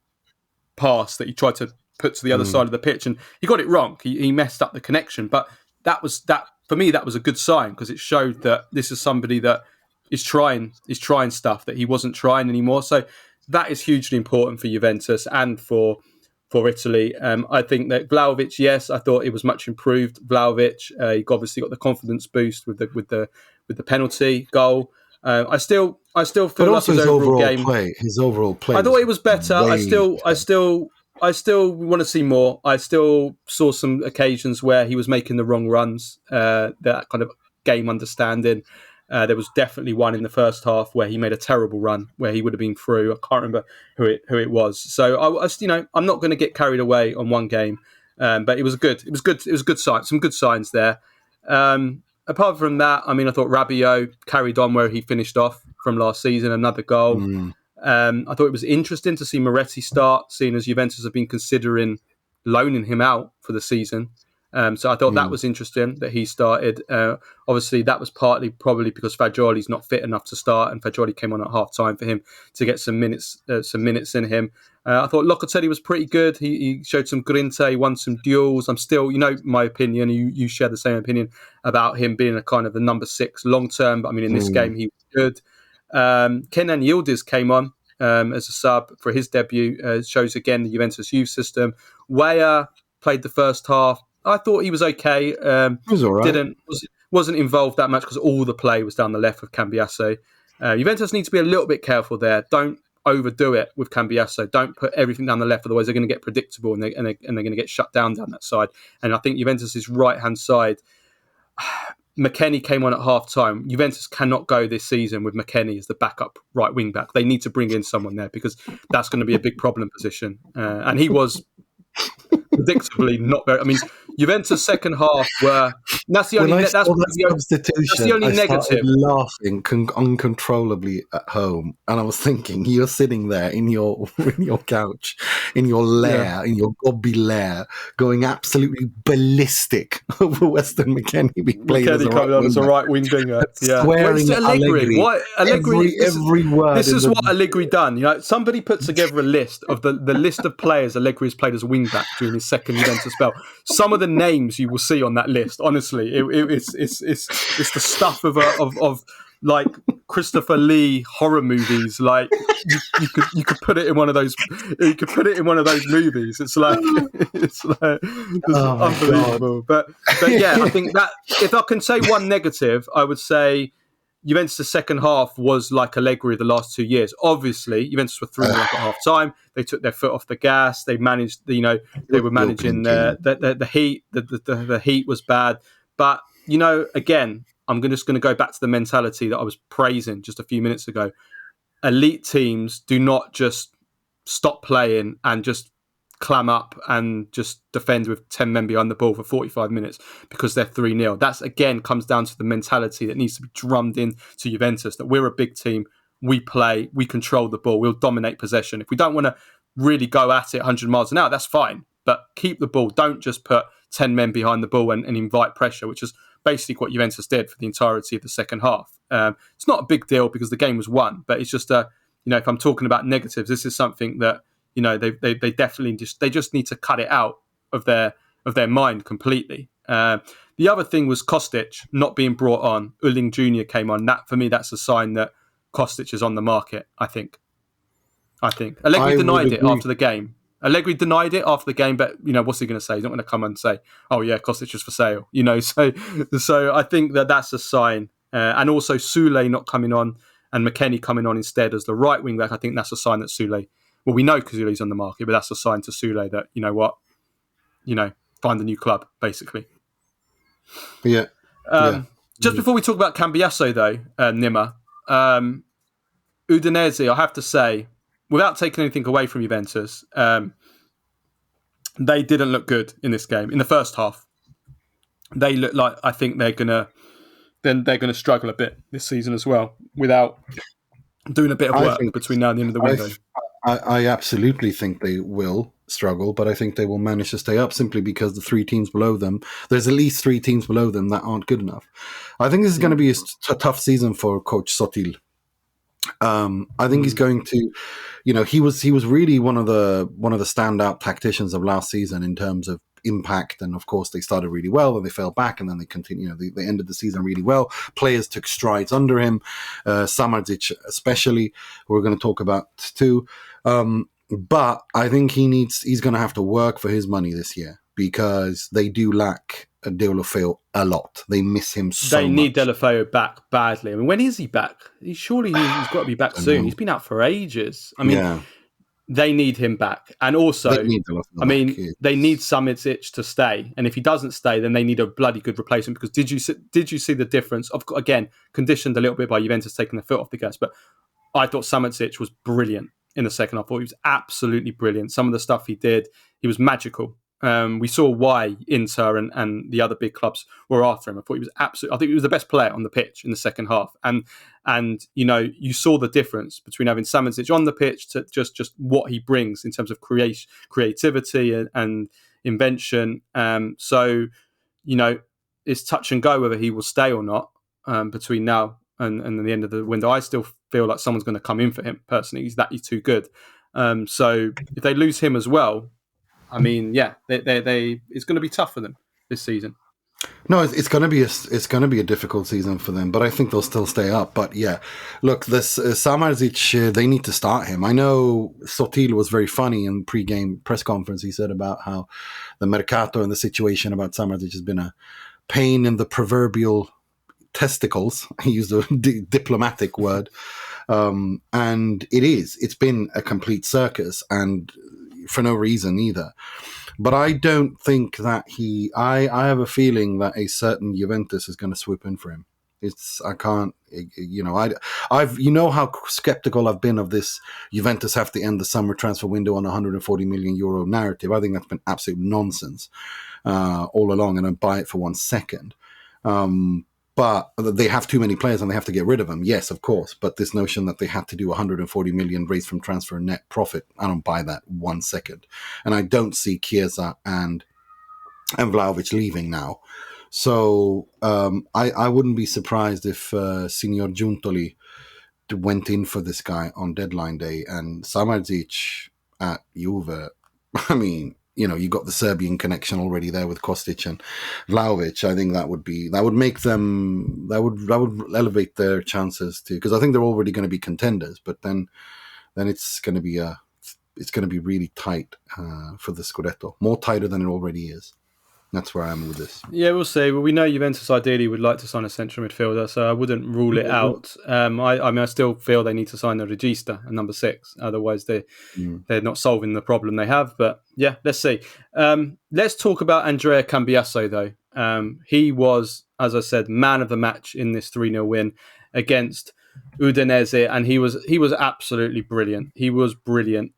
pass that he tried to put to the other side of the pitch, and he got it wrong. He messed up the connection, but that for me that was a good sign because it showed that this is somebody that is trying stuff that he wasn't trying anymore. So that is hugely important for Juventus and for Italy. I think that Vlahovic, yes, I thought it was much improved. Vlahovic, he obviously got the confidence boost with the penalty goal. I still feel but like his overall game. His overall play. I thought it was better. I still want to see more. I still saw some occasions where he was making the wrong runs. That kind of game understanding. There was definitely one in the first half where he made a terrible run where he would have been through. I can't remember who it was. So I'm not going to get carried away on one game, but it was good. It was good. It was good sign. Some good signs there. Apart from that, I mean, I thought Rabiot carried on where he finished off from last season. Another goal. I thought it was interesting to see Moretti start, seeing as Juventus have been considering loaning him out for the season. So I thought that was interesting that he started. Obviously, that was partly probably because Fagioli's not fit enough to start, and Fagioli came on at half time for him to get some minutes in him. I thought Locatelli was pretty good. He showed some grinta. He won some duels. I'm still, my opinion. You share the same opinion about him being a kind of a number 6 long term. But I mean, in this game, he was good. Kenan Yildiz came on as a sub for his debut. Shows again the Juventus youth system. Weah played the first half. I thought he was okay. He was all right. Wasn't involved that much because all the play was down the left with Cambiaso. Juventus need to be a little bit careful there. Don't overdo it with Cambiaso. Don't put everything down the left, otherwise they're going to get predictable and they're going to get shut down that side. And I think Juventus's right-hand side, McKennie came on at half-time. Juventus cannot go this season with McKennie as the backup right wing-back. They need to bring in someone there because that's going to be a big problem position. And he was predictably not very. I mean, Juventus second half were. That's the only. That's the only negative. I started laughing uncontrollably at home, and I was thinking, you're sitting there in your couch, in your lair, in your gobby lair, going absolutely ballistic over Weston McKennie being played as a right wing winger. Yeah, swearing at Allegri. Every word. This is what Allegri done. Somebody put together a list of the list of players Allegri has played as wing back during his second Juventus spell. Some of the names you will see on that list, honestly, it's the stuff of like Christopher Lee horror movies. Like you could put it in one of those. You could put it in one of those movies. It's unbelievable. But yeah, I think that if I can say one negative, I would say Juventus' second half was like Allegri the last 2 years. Obviously, Juventus were 3-0 up at half time. They took their foot off the gas. They managed, they were managing the heat. The heat was bad. But, again, I'm just going to go back to the mentality that I was praising just a few minutes ago. Elite teams do not just stop playing and just clam up and just defend with 10 men behind the ball for 45 minutes because they're 3-0. That's, again, comes down to the mentality that needs to be drummed in to Juventus, that we're a big team, we play, we control the ball, we'll dominate possession. If we don't want to really go at it 100 miles an hour, that's fine, but keep the ball. Don't just put 10 men behind the ball and invite pressure, which is basically what Juventus did for the entirety of the second half. It's not a big deal because the game was won, but it's just, if I'm talking about negatives, this is something that they definitely just need to cut it out of their mind completely. The other thing was Kostic not being brought on. Ulling Jr. came on. That for me, that's a sign that Kostic is on the market. I think Allegri denied it after the game. But what's he going to say? He's not going to come and say, "Oh yeah, Kostic is for sale." So I think that's a sign. And also Soulé not coming on and McKennie coming on instead as the right wing back. I think that's a sign that Soulé. Well, we know Kazouli's on the market, but that's a sign to Soulé that, find a new club, basically. Yeah. Just before we talk about Cambiaso, though, Nima, Udinese, I have to say, without taking anything away from Juventus, they didn't look good in this game. In the first half, they look like I think they're gonna struggle a bit this season as well without doing a bit of work between now and the end of the window. I absolutely think they will struggle, but I think they will manage to stay up simply because the 3 teams below them, there's at least 3 teams below them that aren't good enough. I think this is going to be a tough season for Coach Sotil. I think he's going to, he was really one of the standout tacticians of last season in terms of impact, and of course they started really well and they fell back and then they continued. They ended the season really well. Players took strides under him, Samardzic especially, who we're going to talk about too. But I think he's going to have to work for his money this year because they do lack Deulofeu a lot. They miss him so much. They need Deulofeu back badly. I mean, when is he back? He's got to be back soon. He's been out for ages. I mean, they need him back. And also, They need a lot of back. they need Samicic to stay. And if he doesn't stay, then they need a bloody good replacement. Because did you see the difference? Again, conditioned a little bit by Juventus taking the foot off the gas. But I thought Samicic was brilliant in the second half. I thought he was absolutely brilliant. Some of the stuff he did, he was magical. We saw why Inter and the other big clubs were after him. I thought he was I think he was the best player on the pitch in the second half. And you saw the difference between having Samicic on the pitch to just what he brings in terms of creativity and invention. So it's touch and go whether he will stay or not between now and the end of the window. I still feel like someone's going to come in for him personally. He's too good. So if they lose him as well, I mean, yeah, it's going to be tough for them this season. No, it's going to be a difficult season for them, but I think they'll still stay up. But yeah, look, this Samardžić, they need to start him. I know Sotil was very funny in pre-game press conference. He said about how the mercato and the situation about Samardžić has been a pain in the proverbial testicles. He used a diplomatic word, and it's been a complete circus, and for no reason either. But I don't think that I have a feeling that a certain Juventus is going to swoop in for him. How skeptical I've been of this Juventus have to end the summer transfer window on a 140 million euro narrative. I think that's been absolute nonsense all along, and I don't buy it for 1 second. But they have too many players and they have to get rid of them. Yes, of course. But this notion that they had to do 140 million raised from transfer net profit, I don't buy that 1 second. And I don't see Chiesa and Vlahovic leaving now. So I wouldn't be surprised if Signor Giuntoli went in for this guy on deadline day. And Samardžić at Juve, I mean, you got the Serbian connection already there with Kostic and Vlahovic. I think that would elevate their chances too, because I think they're already going to be contenders. But then it's going to be really tight for the Scudetto, more tighter than it already is. That's where I am with this. Yeah, we'll see. Well, we know Juventus ideally would like to sign a central midfielder, so I wouldn't rule it out. I still feel they need to sign a regista, a number 6. Otherwise, they're not solving the problem they have. But yeah, let's see. Let's talk about Andrea Cambiaso, though. He was, as I said, man of the match in this 3-0 win against Udinese, and he was absolutely brilliant. He was brilliant.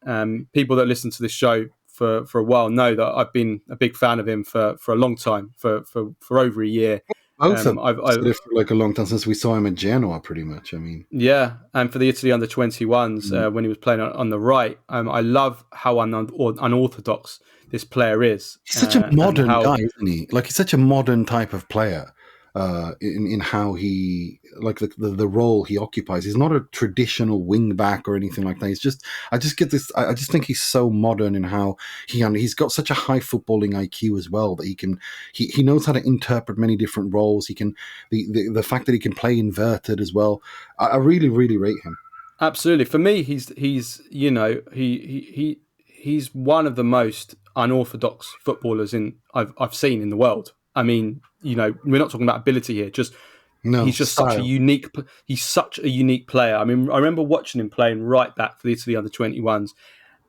People that listen to this show for a while know that I've been a big fan of him for a long time, for over a year. I've lived for like a long time since we saw him at Genoa, pretty much. I mean, yeah, and for the Italy under 21s when he was playing on the right, I love how unorthodox this player is. He's such a modern guy, isn't he? Like, he's such a modern type of player in how he, like the role he occupies. He's not a traditional wing back or anything like that. I just think he's so modern in how he's got such a high footballing IQ as well, that he knows how to interpret many different roles. He can, the fact that he can play inverted as well. I really, really rate him. Absolutely. For me, he's one of the most unorthodox footballers I've seen in the world. I mean, we're not talking about ability here. He's just style. such a unique player. I mean, I remember watching him playing right back for the Italy under 21s,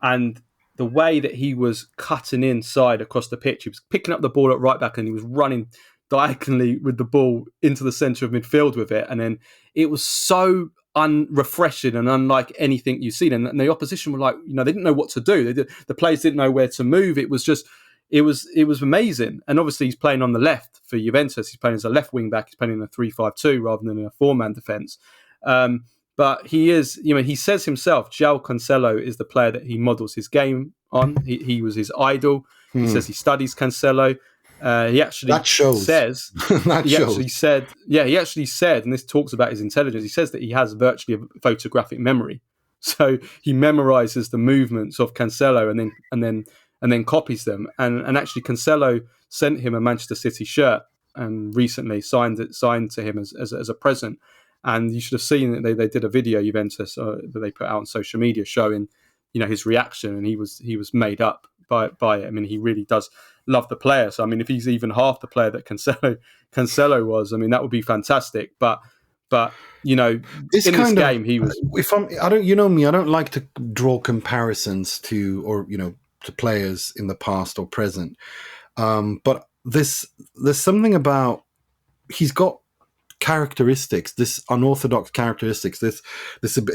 and the way that he was cutting inside across the pitch, he was picking up the ball at right back and he was running diagonally with the ball into the centre of midfield with it, and then it was so unrefreshing and unlike anything you've seen. And the opposition were like, they didn't know what to do. The players didn't know where to move. It was amazing. And obviously he's playing on the left for Juventus. He's playing as a left wing back. He's playing in a 3-5-2 rather than in a 4-man defence. But he is, he says himself, João Cancelo is the player that he models his game on. He was his idol. He says he studies Cancelo. He actually says he actually said, and this talks about his intelligence. He says that he has virtually a photographic memory, so he memorizes the movements of Cancelo and then copies them. And actually, Cancelo sent him a Manchester City shirt and recently signed to him as a present. And you should have seen that they did a video, Juventus, that they put out on social media showing, his reaction, and he was made up by it. I mean, he really does love the player. So I mean, if he's even half the player that Cancelo was, I mean, that would be fantastic. But But in this game, he was. I don't, you know me, I don't like to draw comparisons to players in the past or present. But there's something about, he's got characteristics, this unorthodox characteristics, this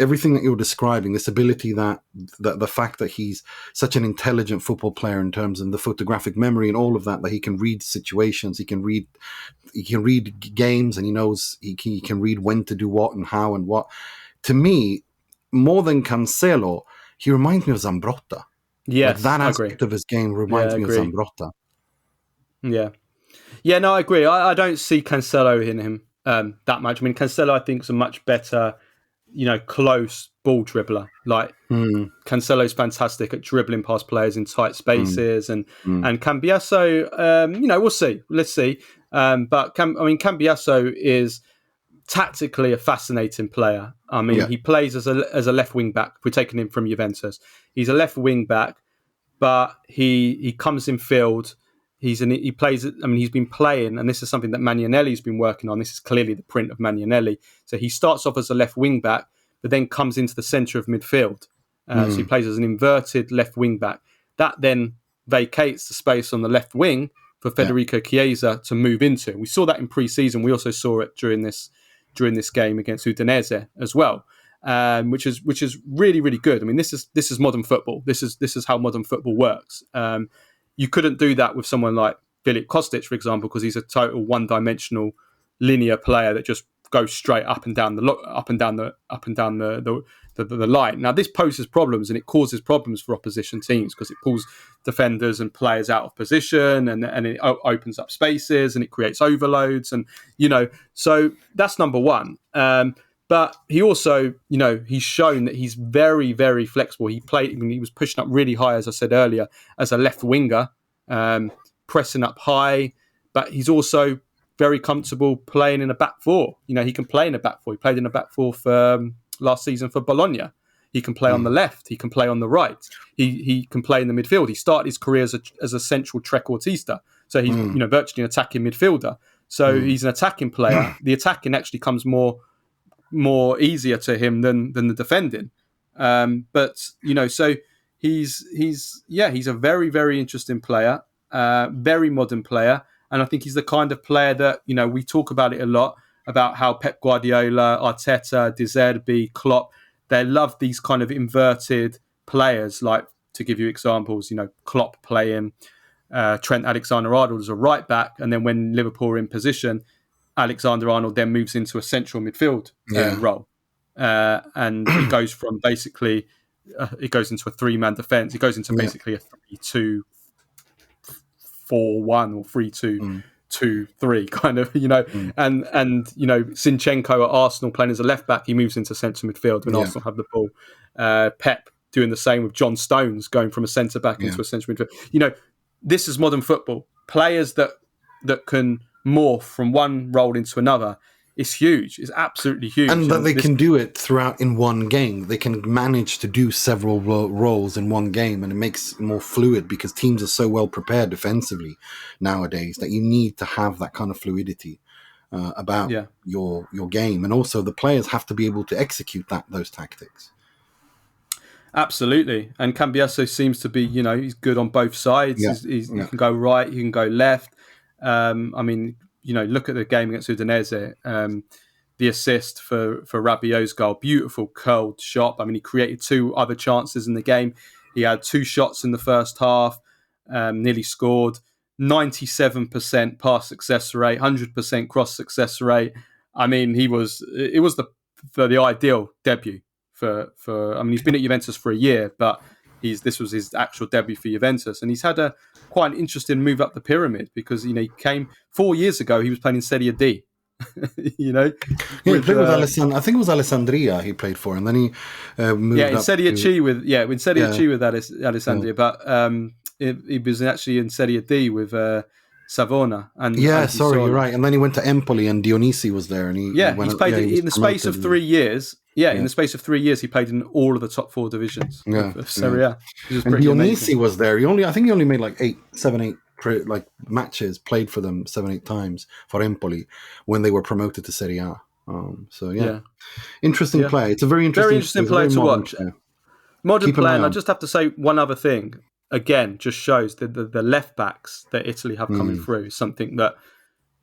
everything that you're describing, this ability that the fact that he's such an intelligent football player in terms of the photographic memory and all of that he can read situations, he can read games, and he knows he can read when to do what and how and what. To me, more than Cancelo, he reminds me of Zambrotta. Yes, that I aspect agree. of his game reminds me of Zambrotta. Yeah, no, I agree. I don't see Cancelo in him that much. I mean, Cancelo, I think, is a much better, close ball dribbler. Like, Cancelo's fantastic at dribbling past players in tight spaces, and Cambiaso, we'll see. Let's see. But Cambiaso is tactically a fascinating player. I mean, he plays as a left wing back. We're taking him from Juventus. He's a left wing back, but he comes in field. He plays. I mean, he's been playing, and this is something that Magnanelli's been working on. This is clearly the print of Magnanelli. So he starts off as a left wing back, but then comes into the centre of midfield. So he plays as an inverted left wing back. That then vacates the space on the left wing for Federico Chiesa to move into. We saw that in pre-season. We also saw it during this game against Udinese as well, which is really, really good. I mean, this is modern football. This is how modern football works. You couldn't do that with someone like Filip Kostic, for example, because he's a total one-dimensional linear player that just goes straight up and down the line. Now, this poses problems, and it causes problems for opposition teams because it pulls defenders and players out of position, and it opens up spaces, and it creates overloads, and so that's number one. But he also, he's shown that he's very, very flexible. He was pushing up really high, as I said earlier, as a left winger, pressing up high. But he's also very comfortable playing in a back four. He can play in a back four. He played in a back four for last season for Bologna. He can play on the left. He can play on the right. He can play in the midfield. He started his career as a central trequartista. So he's virtually an attacking midfielder. So he's an attacking player. The attacking actually comes more easier to him than the defending. But so he's a very, very interesting player, very modern player, and I think he's the kind of player that we talk about it a lot about how Pep Guardiola, Arteta, De Zerbi, Klopp, they love these kind of inverted players. Like, to give you examples, Klopp playing Trent Alexander-Arnold as a right back, and then when Liverpool are in position, Alexander-Arnold then moves into a central midfield role, and it goes from basically it goes into a three-man defence. It goes into basically a 3-2-4-1 or 3-2-2-3 kind of, and Zinchenko at Arsenal playing as a left back, he moves into central midfield when Arsenal have the ball. Pep doing the same with John Stones, going from a centre back into a central midfield. This is modern football. Players that can morph from one role into another. It's huge. It's absolutely huge. And that they can do it throughout in one game. They can manage to do several roles in one game, and it makes it more fluid because teams are so well prepared defensively nowadays that you need to have that kind of fluidity about your game. And also the players have to be able to execute those tactics. Absolutely. And Cambiaso seems to be, he's good on both sides. He can go right, he can go left. Look at the game against Udinese. The assist for Rabiot's goal, beautiful curled shot. I mean, he created two other chances in the game. He had two shots in the first half, nearly scored. 97% pass success rate, 100% cross success rate. I mean, it was the ideal debut for. I mean, he's been at Juventus for a year, but this was his actual debut for Juventus, and he's had quite an interesting move up the pyramid because he came 4 years ago. He was playing in Serie D. He played with Alessandria. I think it was Alessandria he played for, and then he moved in up Serie C with Alessandria, Yeah. but he was actually in Serie D with Savona. And you're right. And then he went to Empoli, and Dionisi was there, and he's played in the space of 3 years. In the space of 3 years, he played in all of the top four divisions of Serie A. And Dionisi was there. I think he only made like 7-8 matches, played for them 7-8 times for Empoli when they were promoted to Serie A. So yeah, interesting player. It's a very interesting player to watch. Player. Modern player. And I just have to say one other thing. Again, just shows that the left backs that Italy have coming through is something that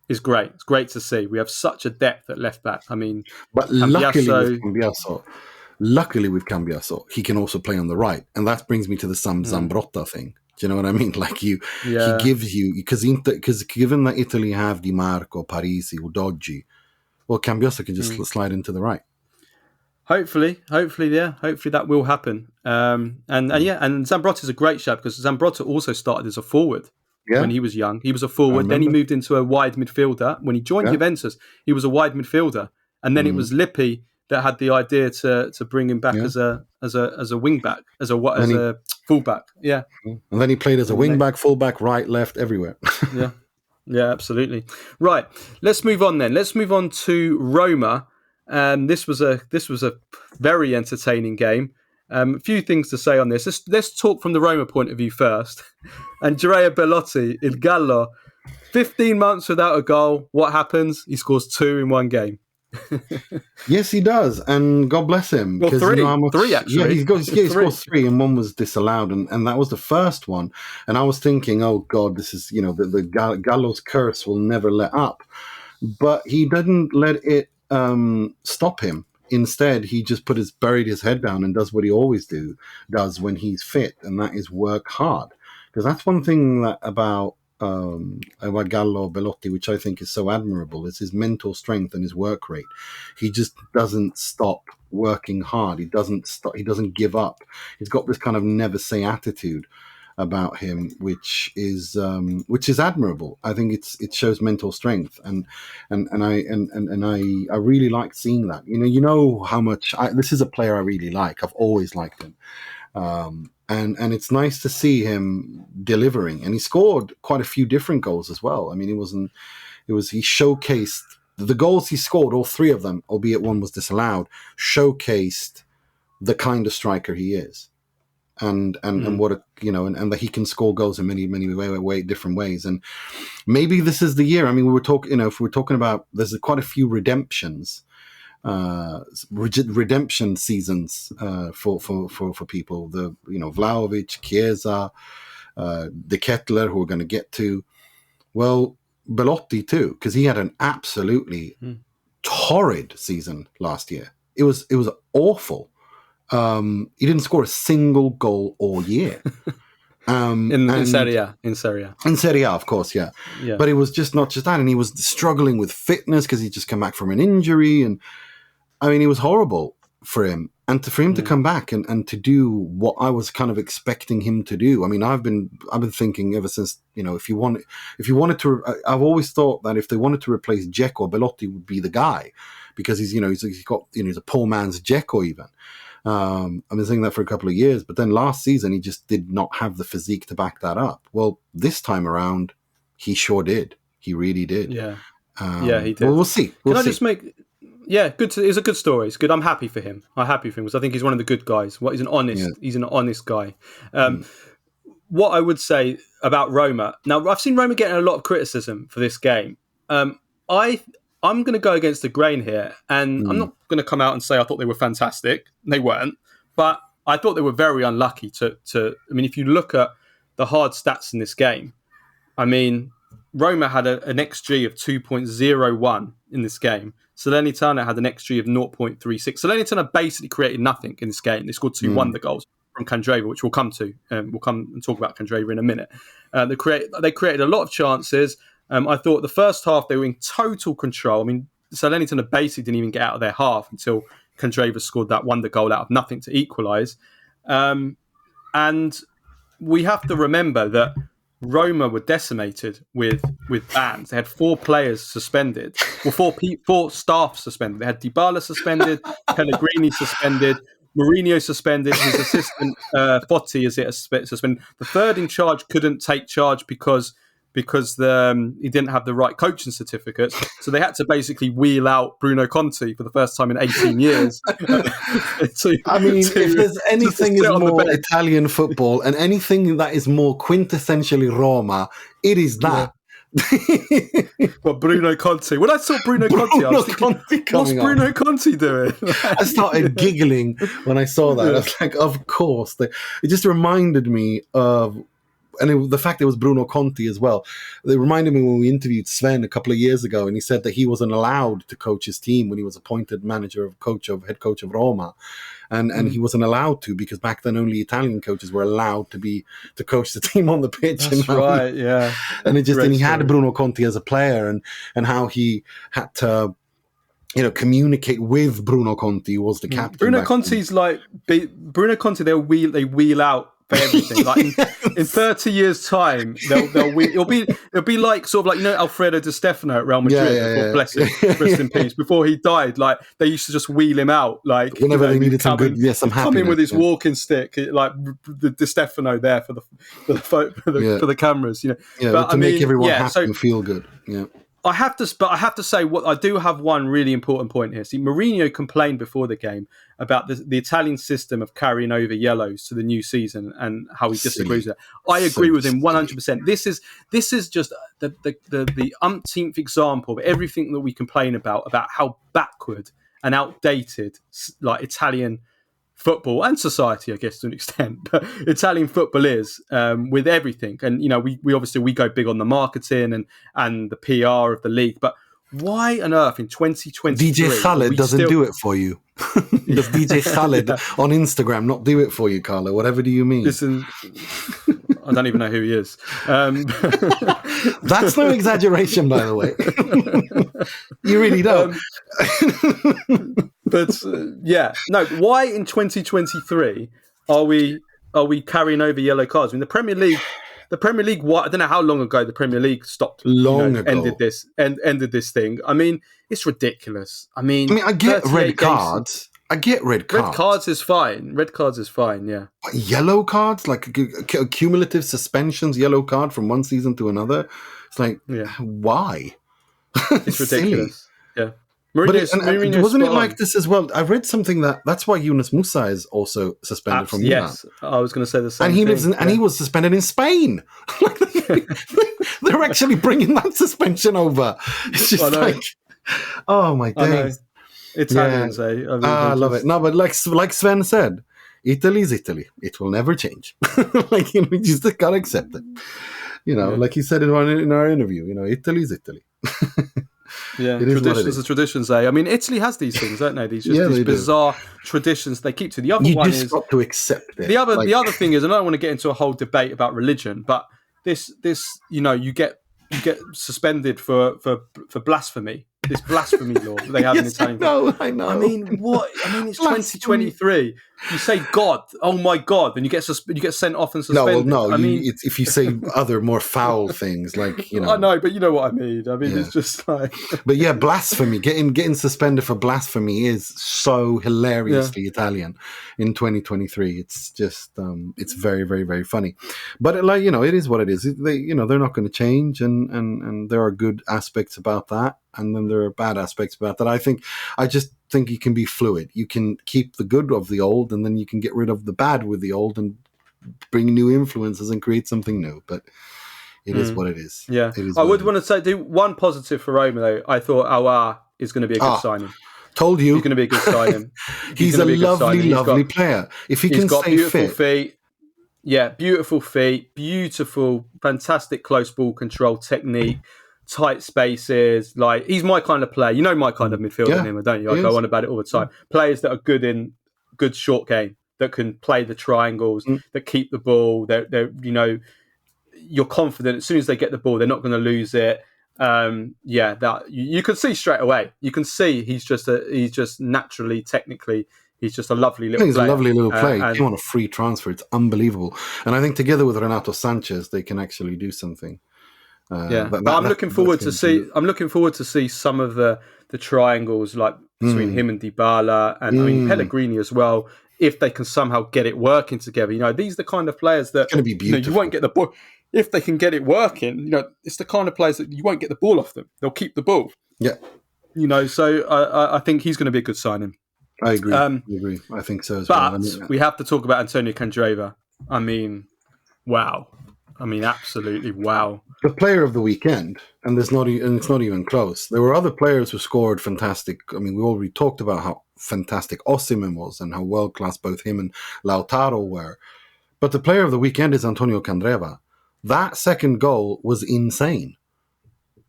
is great. It's great to see. We have such a depth at left back. I mean, but luckily with Cambiaso, he can also play on the right, and that brings me to the Zambrotta thing. Do you know what I mean? Like he gives you because given that Italy have Di Marco, Parisi, Udogi, well, Cambiaso can just slide into the right. Hopefully that will happen. And Zambrotta is a great shout because Zambrotta also started as a forward when he was young. He was a forward, then he moved into a wide midfielder. When he joined Juventus, he was a wide midfielder, and then it was Lippi that had the idea to bring him back as a wing back, as a fullback. Yeah, and then he played as a wing back, fullback, right, left, everywhere. Yeah, absolutely. Right, let's move on then. Let's move on to Roma. This was a very entertaining game. A few things to say on this. Let's talk from the Roma point of view first. Andrea Belotti, Il Gallo, 15 months without a goal. What happens? He scores 2 in one game. Yes, he does, and God bless him. Well, 3, you know 3 actually. He scored 3, and one was disallowed, and that was the first one. And I was thinking, oh God, this is the Gallo's curse will never let up. But he didn't let it stop him. Instead, he just buried his head down and does what he always does when he's fit, and that is work hard. Because that's one thing about Gallo Belotti, which I think is so admirable, is his mental strength and his work rate. He just doesn't stop working hard. He doesn't give up. He's got this kind of never say attitude about him, which is admirable. I think it shows mental strength, and I really like seeing that. You know how much this is a player I really like. I've always liked him. And it's nice to see him delivering, and he scored quite a few different goals as well. I mean, he showcased the goals he scored, all 3 of them, albeit one was disallowed, showcased the kind of striker he is, and what and that he can score goals in many different ways. And maybe this is the year. I mean, if we're talking about, there's quite a few redemption seasons for people. The Vlahovic, Chiesa, the Ketelaere, who we're going to get to. Well, Belotti too, because he had an absolutely torrid season last year. It was awful. He didn't score a single goal all year. In Serie A. In Serie A, of course, yeah. But it was just not just that, and he was struggling with fitness because he just come back from an injury, and I mean, it was horrible for him. And for him to come back and to do what I was kind of expecting him to do. I mean, I've been thinking ever since, if you wanted to, I've always thought that if they wanted to replace Dzeko, Belotti would be the guy, because he's a poor man's Dzeko even. I've been saying that for a couple of years, but then last season he just did not have the physique to back that up. Well, this time around, he sure did. He really did. Yeah, he did. Well, we'll see. Just make? Yeah, good. It's a good story. It's good. I'm happy for him. Because I think he's one of the good guys. He's an honest guy. What I would say about Roma. Now, I've seen Roma getting a lot of criticism for this game. I'm going to go against the grain here, and I'm not going to come out and say I thought they were fantastic. They weren't, but I thought they were very unlucky to. I mean, if you look at the hard stats in this game, I mean, Roma had an XG of 2.01 in this game. Salernitana had an XG of 0.36. Salernitana basically created nothing in this game. They scored 2 wonder goals from Candreva, which we'll come to. We'll come and talk about Candreva in a minute. They created a lot of chances. I thought the first half they were in total control. I mean, Salernitana basically didn't even get out of their half until Candreva scored that wonder goal out of nothing to equalise. And we have to remember that Roma were decimated with bans. They had 4 players suspended. Well, 4 staff suspended. They had Dybala suspended, Pellegrini suspended, Mourinho suspended, his assistant Fotti suspended. The third in charge couldn't take charge because he didn't have the right coaching certificates. So they had to basically wheel out Bruno Conti for the first time in 18 years. If there's anything is more Italian football and anything that is more quintessentially Roma, it is that. What, Bruno Conte? When I saw Bruno Conte, I was thinking, what's Bruno Conte doing? I started giggling when I saw that. I was like, of course. It just reminded me of, and the fact it was Bruno Conte as well. It reminded me when we interviewed Sven a couple of years ago, and he said that he wasn't allowed to coach his team when he was appointed head coach of Roma. And he wasn't allowed to, because back then only Italian coaches were allowed to coach the team on the pitch. That's right, yeah. And he had Bruno Conte as a player, and how he had to, communicate with Bruno Conte, who was the captain. Bruno Conte's like Bruno Conte. They wheel out for everything. Like in 30 years' time, they'll it'll be like sort of like Alfredo Di Stefano at Real Madrid, bless him, rest in peace. Before he died, like they used to just wheel him out, like whenever they needed some happiness. Come in with his walking stick, like the Di Stefano there for the cameras, But to make everyone happy and feel good. Yeah. I have to say, what I do have one really important point here. See, Mourinho complained before the game about the Italian system of carrying over yellows to the new season and how he disagrees with it. I agree with him 100%. This is just the umpteenth example of everything that we complain about how backward and outdated like Italian football and society, I guess, to an extent, but Italian football is with everything. And, we obviously go big on the marketing and the PR of the league, but why on earth in 2023 DJ Khaled doesn't do it for you? Does DJ Khaled on Instagram not do it for you, Carlo? Whatever do you mean? Listen, I don't even know who he is. That's no exaggeration, by the way. You really don't. But why in 2023 are we carrying over yellow cards? I mean, the Premier League. I don't know how long ago the Premier League stopped. Ended this thing. I mean, it's ridiculous. I mean, I get red cards. Red cards is fine. Red cards is fine. Yeah. But yellow cards, like cumulative suspensions, yellow card from one season to another. It's like, why? It's ridiculous. Yeah. But wasn't it like this as well? I read something that's why Yunus Musa is also suspended from Milan. Yes, I was going to say the same. And he lives and he was suspended in Spain. They're actually bringing that suspension over. It's just oh my days. Italians, eh? I love it. No, but like Sven said, Italy is Italy. It will never change. We just gotta accept it. Like he said in our interview. Italy is Italy. Yeah, traditions are traditions, eh? I mean, Italy has these things, don't they? These bizarre traditions they keep to. The other one is got to accept it. The other thing is, and I don't want to get into a whole debate about religion, but this you get suspended for blasphemy. This blasphemy law that they have in Italian. I know. I mean, what? I mean, it's 2023. You say God, oh my God, then you get sent off and suspended. No. I mean, if you say other more foul things, like I know, but you know what I mean. I mean, it's just like. But yeah, blasphemy. Getting suspended for blasphemy is so hilariously Italian in 2023. It's just it's very, very, very funny. But it is what it is. They're not going to change, and there are good aspects about that. And then there are bad aspects about that. I just think you can be fluid. You can keep the good of the old, and then you can get rid of the bad with the old and bring new influences and create something new. But it is what it is. Yeah. I would want to do one positive for Roma, though. I thought Aouar is going to be a good signing. Told you. He's going to be a good signing. He's a lovely player. If he can stay fit. Feet. Yeah, beautiful feet. Beautiful, fantastic close ball control technique. Tight spaces, like he's my kind of player. You know my kind of midfielder, Nima, don't you? I go on about it all the time. Players that are good in good short game, that can play the triangles, that keep the ball. They're you're confident as soon as they get the ball, they're not going to lose it. That you can see straight away. You can see he's just naturally, technically, he's just a lovely little player. He's a lovely little player. He came on a free transfer. It's unbelievable. And I think together with Renato Sanchez, they can actually do something. But I'm looking forward to see some of the triangles like between him and Dybala and I mean Pellegrini as well. If they can somehow get it working together, these are the kind of players that it's going to be beautiful. You won't get the ball if they can get it working. It's the kind of players that you won't get the ball off them. They'll keep the ball. Yeah. So I think he's going to be a good signing. I agree. I think so as well. But we have to talk about Antonio Candreva. I mean, wow. I mean, absolutely wow. The player of the weekend, and it's not even close. There were other players who scored fantastic. I mean, we already talked about how fantastic Osimhen was and how world class both him and Lautaro were. But the player of the weekend is Antonio Candreva. That second goal was insane.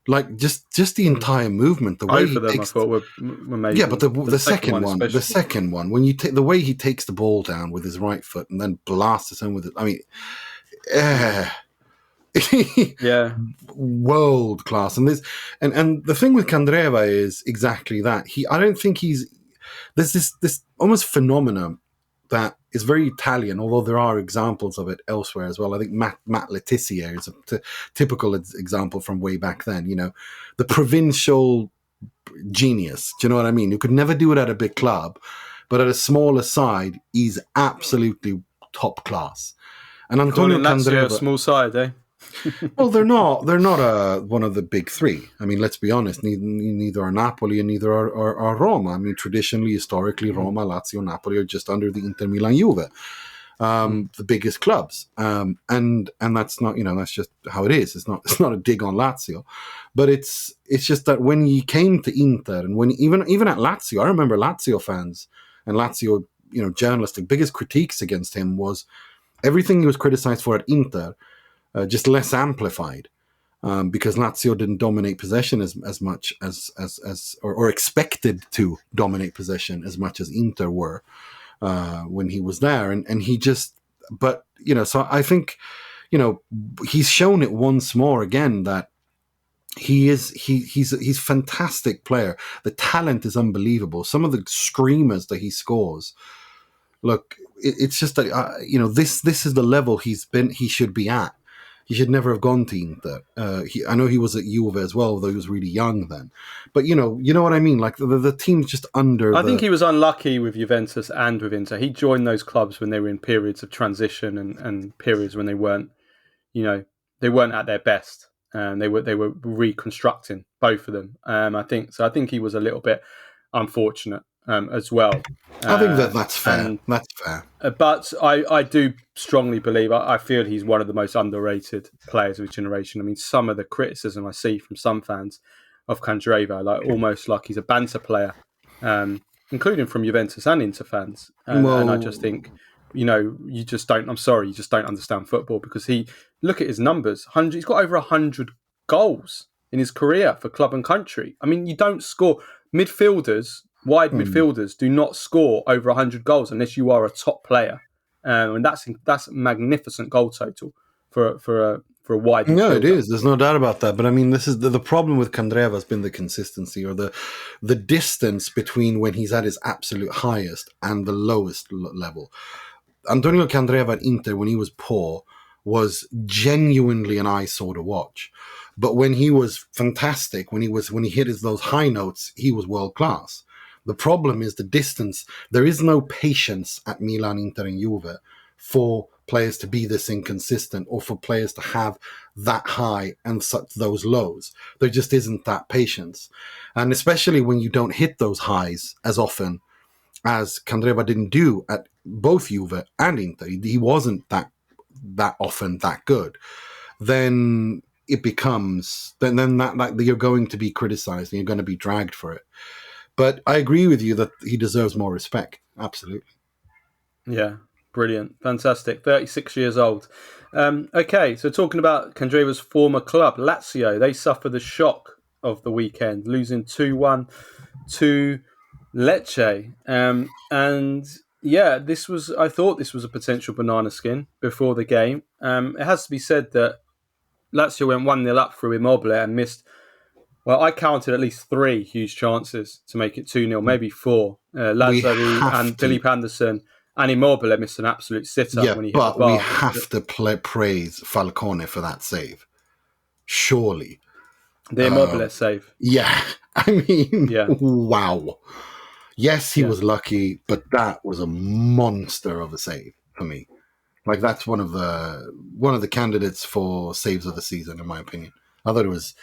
Like just the entire movement, the way Both of them, I thought were amazing. Yeah, but the second one, when you take the way he takes the ball down with his right foot and then blasts it in with it. I mean, yeah, world class. And the thing with Candreva is exactly that. I don't think there's this almost phenomenon that is very Italian, although there are examples of it elsewhere as well. I think Matt Letizia is a typical example from way back then. You know, the provincial genius. Do you know what I mean? Who could never do it at a big club, but at a smaller side, he's absolutely top class. And Antonio Candreva, a small side, eh? Well, they're not one of the big three. I mean, let's be honest. Neither are Napoli and neither are Roma. I mean, traditionally, historically, Roma, Lazio, Napoli are just under the Inter, Milan, Juve, the biggest clubs. And that's not, that's just how it is. It's not a dig on Lazio, but it's just that when he came to Inter and when even at Lazio, I remember Lazio fans and Lazio, journalists, the biggest critiques against him was everything he was criticized for at Inter. Just less amplified because Lazio didn't dominate possession as much or expected to dominate possession as much as Inter were when he was there, and he just. But so I think he's shown it once more again that he's a fantastic player. The talent is unbelievable. Some of the screamers that he scores. Look, it's just that this is the level he should be at. He should never have gone to Inter. I know he was at Juve as well, though he was really young then. But you know what I mean. Like the team's just under. I think he was unlucky with Juventus and with Inter. He joined those clubs when they were in periods of transition and periods when they weren't, they weren't at their best. They were reconstructing, both of them. I think he was a little bit unfortunate as well. I think that's fair. That's fair. But I do strongly believe, I feel he's one of the most underrated players of his generation. I mean, some of the criticism I see from some fans of Candreva, almost like he's a banter player, including from Juventus and Inter fans. And I just think, you just don't understand football because look at his numbers. He's got over 100 goals in his career for club and country. I mean, you don't score. Wide midfielders do not score over 100 goals unless you are a top player, and that's a magnificent goal total for a wide midfielder. No, it is. There's no doubt about that. But I mean, this is the problem with Candreva has been the consistency or the distance between when he's at his absolute highest and the lowest level. Antonio Candreva at Inter, when he was poor, was genuinely an eyesore to watch. But when he was fantastic, when he hit those high notes, he was world class. The problem is the distance. There is no patience at Milan, Inter, and Juve for players to be this inconsistent or for players to have that high and such those lows. There just isn't that patience. And especially when you don't hit those highs as often as Candreva didn't do at both Juve and Inter, he wasn't that often that good, then it becomes, then that you're going to be criticized and you're going to be dragged for it. But I agree with you that he deserves more respect. Absolutely. Yeah, brilliant. Fantastic. 36 years old. Okay, so talking about Candreva's former club, Lazio, they suffered the shock of the weekend, losing 2-1 to Lecce. And yeah, I thought this was a potential banana skin before the game. It has to be said that Lazio went 1-0 up through Immobile and missed. Well, I counted at least 3 huge chances to make it 2-0, maybe 4. Lazzarini and Philippe Anderson and Immobile missed an absolute sit-up when he hit the bar. But we have to praise Falcone for that save. Surely. The Immobile save. Yeah. I mean, wow. Yes, he was lucky, but that was a monster of a save for me. Like, that's one of the candidates for saves of the season, in my opinion. I thought it was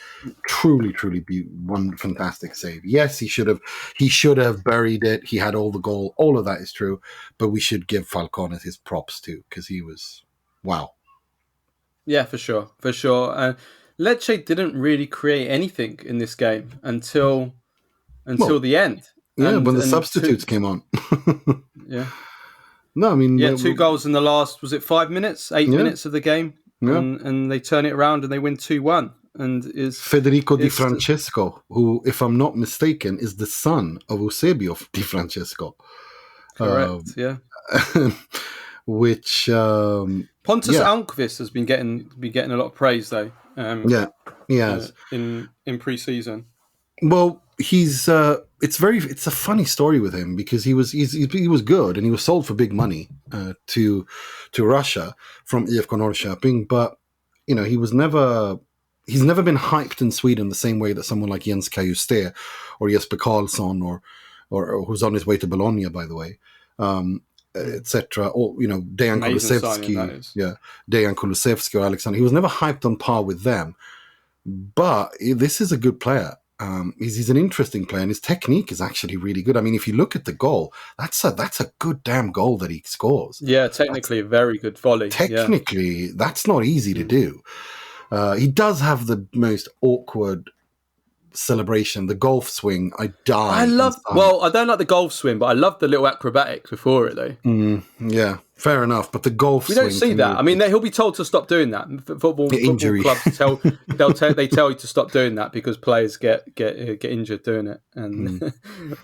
truly one fantastic save. Yes, he should have buried it. He had all the goal. All of that is true, but we should give Falcone his props too because he was wow. Yeah, for sure. Lecce didn't really create anything in this game until Well, the end. yeah, when the And substitutes came on. yeah. No, I mean, Yeah, two goals in the last, was it 5 minutes, 8 yeah, minutes of the game? yeah. And they turn it around and they win 2-1. And Federico Di is Francesco, who, if I'm not mistaken, is the son of Eusebio Di Francesco. correct, yeah. Which, Pontus yeah, Almqvist has been getting a lot of praise though. yeah, he has. In pre-season. Well, he's it's a funny story with him because he was good and he was sold for big money to Russia from IFK Norrköping, but he's never been hyped in Sweden the same way that someone like Jens Kajuste or Jesper Karlsson or who's on his way to Bologna, by the way, etc. Or Dejan Amazing signing, that Kulusevski, is. Dejan Kulusevski or Alexander. He was never hyped on par with them, but this is a good player. He's an interesting player, and his technique is actually really good. I mean, if you look at the goal, that's a good damn goal that he scores. Yeah, technically a very good volley. Technically, that's not easy to do. He does have the most awkward celebration, the golf swing. I don't like the golf swing, but I love the little acrobatics before it though. Yeah, fair enough. But the golf we swing, don't see that. I mean, he'll be told to stop doing that. Football clubs tell you to stop doing that because players get injured doing it. And but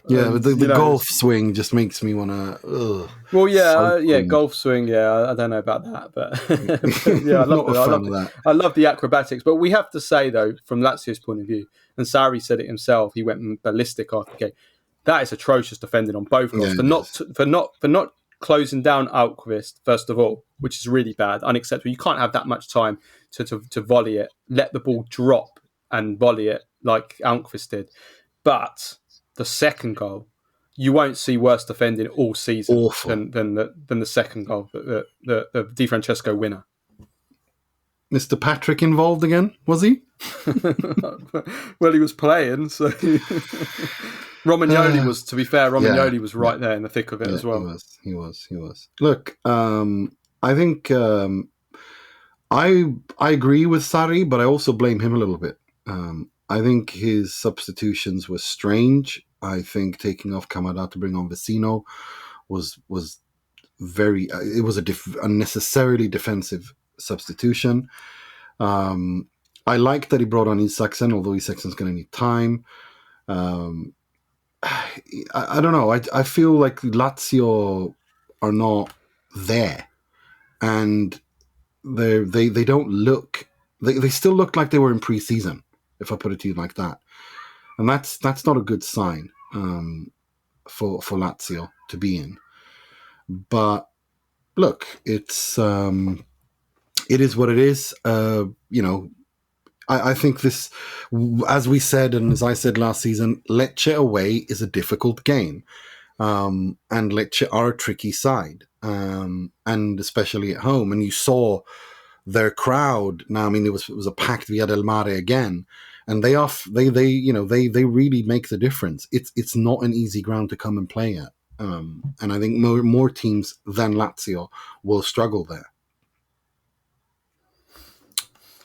the golf swing just makes me want to. Well, golf swing. Yeah, I don't know about that, but yeah, I love the acrobatics. But we have to say though, from Lazio's point of view, and Sarri said it himself, he went ballistic after the game. That is atrocious defending on both goals for not closing down Almqvist, first of all, which is really bad, unacceptable. You can't have that much time to volley it, let the ball drop and volley it like Almqvist did. But the second goal, you won't see worse defending all season than the second goal, the Di Francesco winner. Mr. Patrick involved again, was he? Well, he was playing, so Romagnoli was, to be fair, was right there in the thick of it as well. He was. Look, I think I agree with Sarri, but I also blame him a little bit. I think his substitutions were strange. I think taking off Kamada to bring on Vecino was very. It was a unnecessarily defensive substitution. I like that he brought on Isaksen, although Isaksen's going to need time. I don't know. I feel like Lazio are not there, and they don't look. They still look like they were in pre-season, if I put it to you like that, and that's not a good sign for Lazio to be in. But look, it is what it is. I think this, as we said, and as I said last season, Lecce away is a difficult game. And Lecce are a tricky side, and especially at home. And you saw their crowd. Now, I mean, it was a packed Via del Mare again, and they really make the difference. It's not an easy ground to come and play at, and I think more teams than Lazio will struggle there.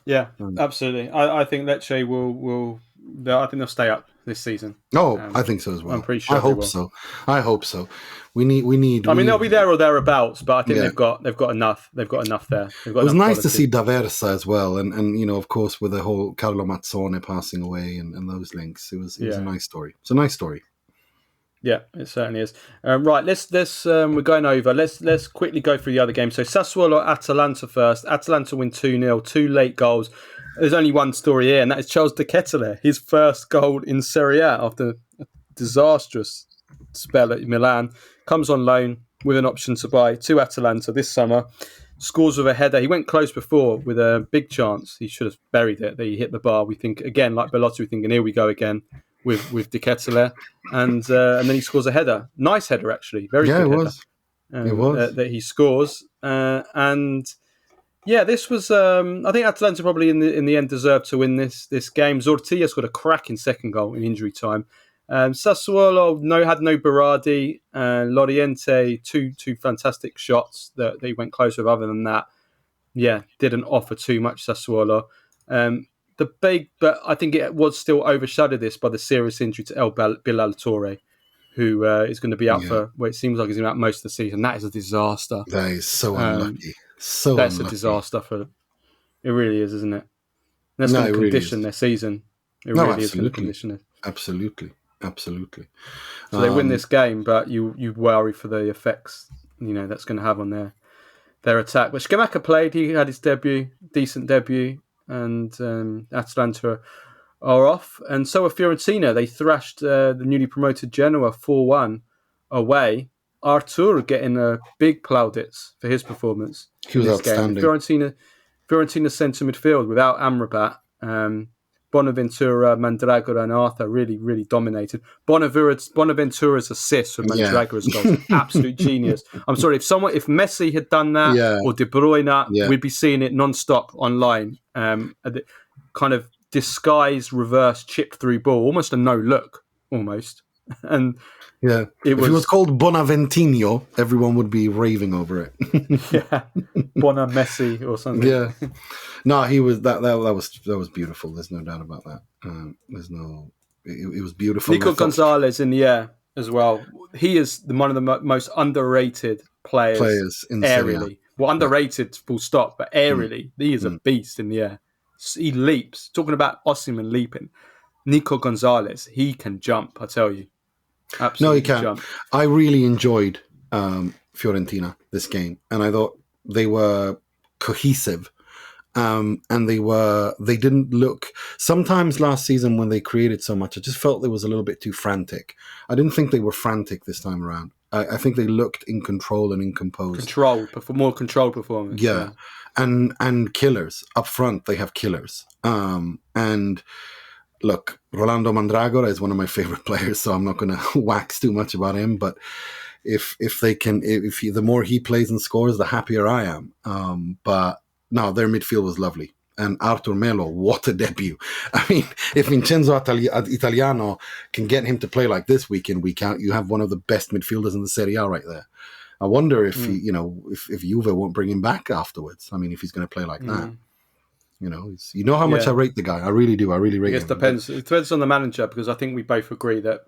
Yeah, absolutely. I think Lecce will. I think they'll stay up this season. I think so as well. I'm pretty sure. I hope so. We need. I mean, they'll be there or thereabouts, but I think they've got enough. They've got enough there. It was nice to see D'Aversa as well, and of course with the whole Carlo Mazzone passing away and those links, it was a nice story. It's a nice story. Yeah, it certainly is. Right, let's we're going over. Let's quickly go through the other games. So Sassuolo Atalanta first. Atalanta win 2-0, 2 late goals. There's only one story here, and that is Charles de Ketelaere, his first goal in Serie A after a disastrous spell at Milan. Comes on loan with an option to buy to Atalanta this summer. Scores with a header. He went close before with a big chance. He should have buried it. He hit the bar. We think, again, like Belotti, we're thinking, here we go again with de Ketelaere. And then he scores a header. Nice header, actually. Very good header. It was. That he scores. This was. I think Atalanta probably in the end deserved to win this game. Zortilla scored a cracking second goal in injury time. Sassuolo had no Berardi. Loriente two fantastic shots that he went close with. Other than that, didn't offer too much, Sassuolo. But I think it was still overshadowed this by the serious injury to Bilal Toure, who is going to be out for, well, it seems like he's going to be out most of the season. That is a disaster. That is so unlucky. So that's unlucky. A disaster it really is, isn't it? And that's No, going to it really condition is. their season. It No, really is going to absolutely. condition it. Absolutely. So they win this game, but you worry for the effects, that's going to have on their attack. But Scamacca played. He had his decent debut, and Atalanta are off. And so are Fiorentina. They thrashed the newly promoted Genoa 4-1 away. Artur getting a big plaudits for his performance. He was in this outstanding. Game. Fiorentina centre midfield without Amrabat. Bonaventura, Mandragora and Arthur really, really dominated. Bonaventura's assist for Mandragora's goal is an absolute genius. I'm sorry, if Messi had done that or De Bruyne, we'd be seeing it non-stop online. Kind of disguised, reverse, chipped through ball, almost a no-look, almost. And if it was called Bonaventinho, everyone would be raving over it. Bona Messi or something. Yeah, no, he was that was beautiful. There's no doubt about that. It was beautiful. Nico Gonzalez in the air as well. He is one of the most underrated players in aerially. Well, underrated, full stop, but aerially, he is a beast in the air. He leaps. Talking about Osimhen leaping, Nico Gonzalez, he can jump. I tell you. Absolutely. No, he can. Jump. I really enjoyed Fiorentina this game, and I thought they were cohesive, and they didn't look. Sometimes last season when they created so much, I just felt it was a little bit too frantic. I didn't think they were frantic this time around. I think they looked in control and in composed. More controlled performance. Yeah. And killers up front. They have killers. And look, Rolando Mandragora is one of my favorite players, so I'm not going to wax too much about him. But if the more he plays and scores, the happier I am. But no, their midfield was lovely. And Artur Melo, what a debut. I mean, if Vincenzo Italiano can get him to play like this week in, week out, you have one of the best midfielders in the Serie A right there. I wonder if if Juve won't bring him back afterwards. I mean, if he's going to play like that. You know how much I rate the guy. I really do. I really rate him. It depends on the manager, because I think we both agree that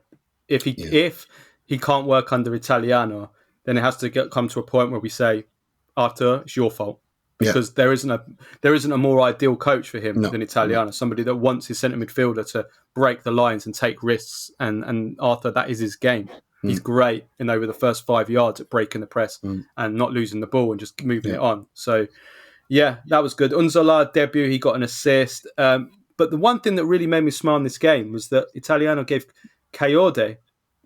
if he can't work under Italiano, then it has to come to a point where we say, Arthur, it's your fault. Because there isn't a more ideal coach for him than Italiano. Somebody that wants his centre midfielder to break the lines and take risks. And Arthur, that is his game. He's great in over the first 5 yards at breaking the press and not losing the ball and just moving it on. So, yeah, that was good. Unzola debut, he got an assist. But the one thing that really made me smile in this game was that Italiano gave Kayode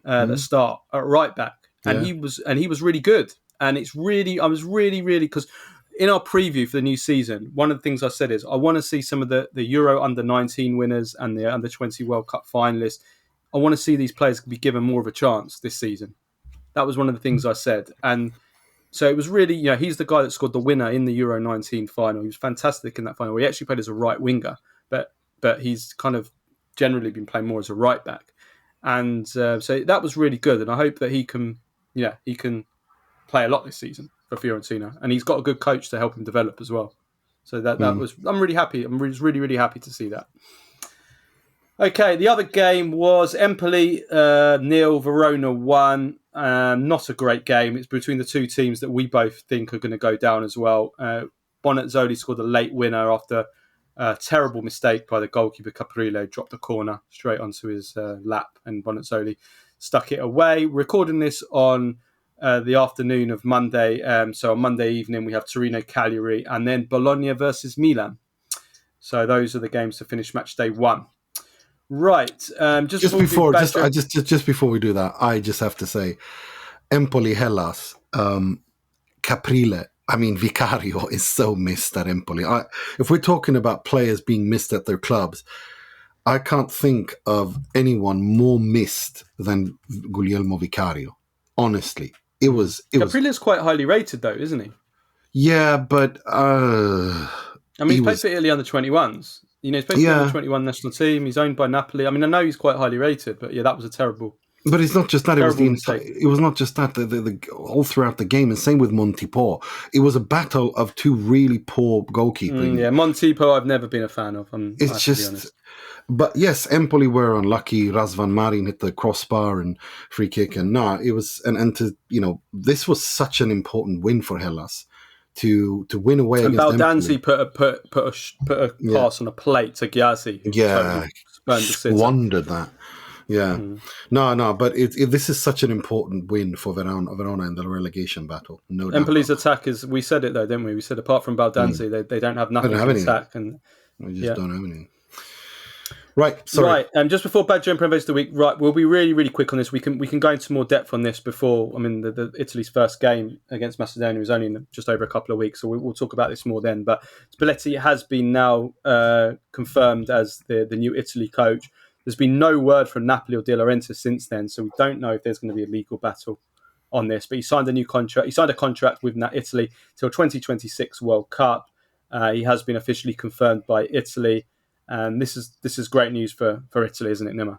the start at right back, and he was really good. And I was really because in our preview for the new season, one of the things I said is I want to see some of the Euro under-19 winners and the under-20 World Cup finalists. I want to see these players be given more of a chance this season. That was one of the things I said. And so it was really, he's the guy that scored the winner in the Euro 19 final. He was fantastic in that final. He actually played as a right winger, but he's kind of generally been playing more as a right back. And so that was really good. And I hope that he can play a lot this season for Fiorentina. And he's got a good coach to help him develop as well. So that was, I'm really happy. I'm really, really happy to see that. Okay, the other game was Empoli 0, Verona 1. Not a great game. It's between the two teams that we both think are going to go down as well. Bonazzoli scored a late winner after a terrible mistake by the goalkeeper. Caprile dropped the corner straight onto his lap, and Bonazzoli stuck it away. Recording this on the afternoon of Monday. So on Monday evening, we have Torino Cagliari and then Bologna versus Milan. So those are the games to finish match day 1. Right. Just before we do that, I just have to say, Empoli Hellas, Caprile. I mean, Vicario is so missed at Empoli. If we're talking about players being missed at their clubs, I can't think of anyone more missed than Guglielmo Vicario. Honestly, Caprile is quite highly rated, though, isn't he? Yeah, but he's played for Italy under 21s. He's played for the 21 national team. He's owned by Napoli. I mean, I know he's quite highly rated, but that was a terrible But it's not just that. Terrible mistake. It was not just that. The all throughout the game, and same with Montipo. It was a battle of two really poor goalkeeping. Montipo, I've never been a fan of. It's just. But yes, Empoli were unlucky. Razvan Marin hit the crossbar and free kick, and it was this was such an important win for Hellas to win away. And against Baldanzi Empoli. put a pass on a plate to Gyasi. Yeah, totally squandered that. Yeah, no, but this is such an important win for Verona in the relegation battle. No doubt. Empoli's attack is. We said it though, didn't we? We said apart from Baldanzi, they don't have nothing to attack, and we just don't have anything. Right, sorry. Right, just before Baggio and Prem of the week, right, we'll be really, really quick on this. We can go into more depth on this before. I mean, the Italy's first game against Macedonia was only in just over a couple of weeks, so we'll talk about this more then. But Spalletti has been now confirmed as the new Italy coach. There's been no word from Napoli or De Laurentiis since then, so we don't know if there's going to be a legal battle on this. But he signed a new contract. He signed a contract with Italy till 2026 World Cup. He has been officially confirmed by Italy. And this is great news for Italy, isn't it, Nima?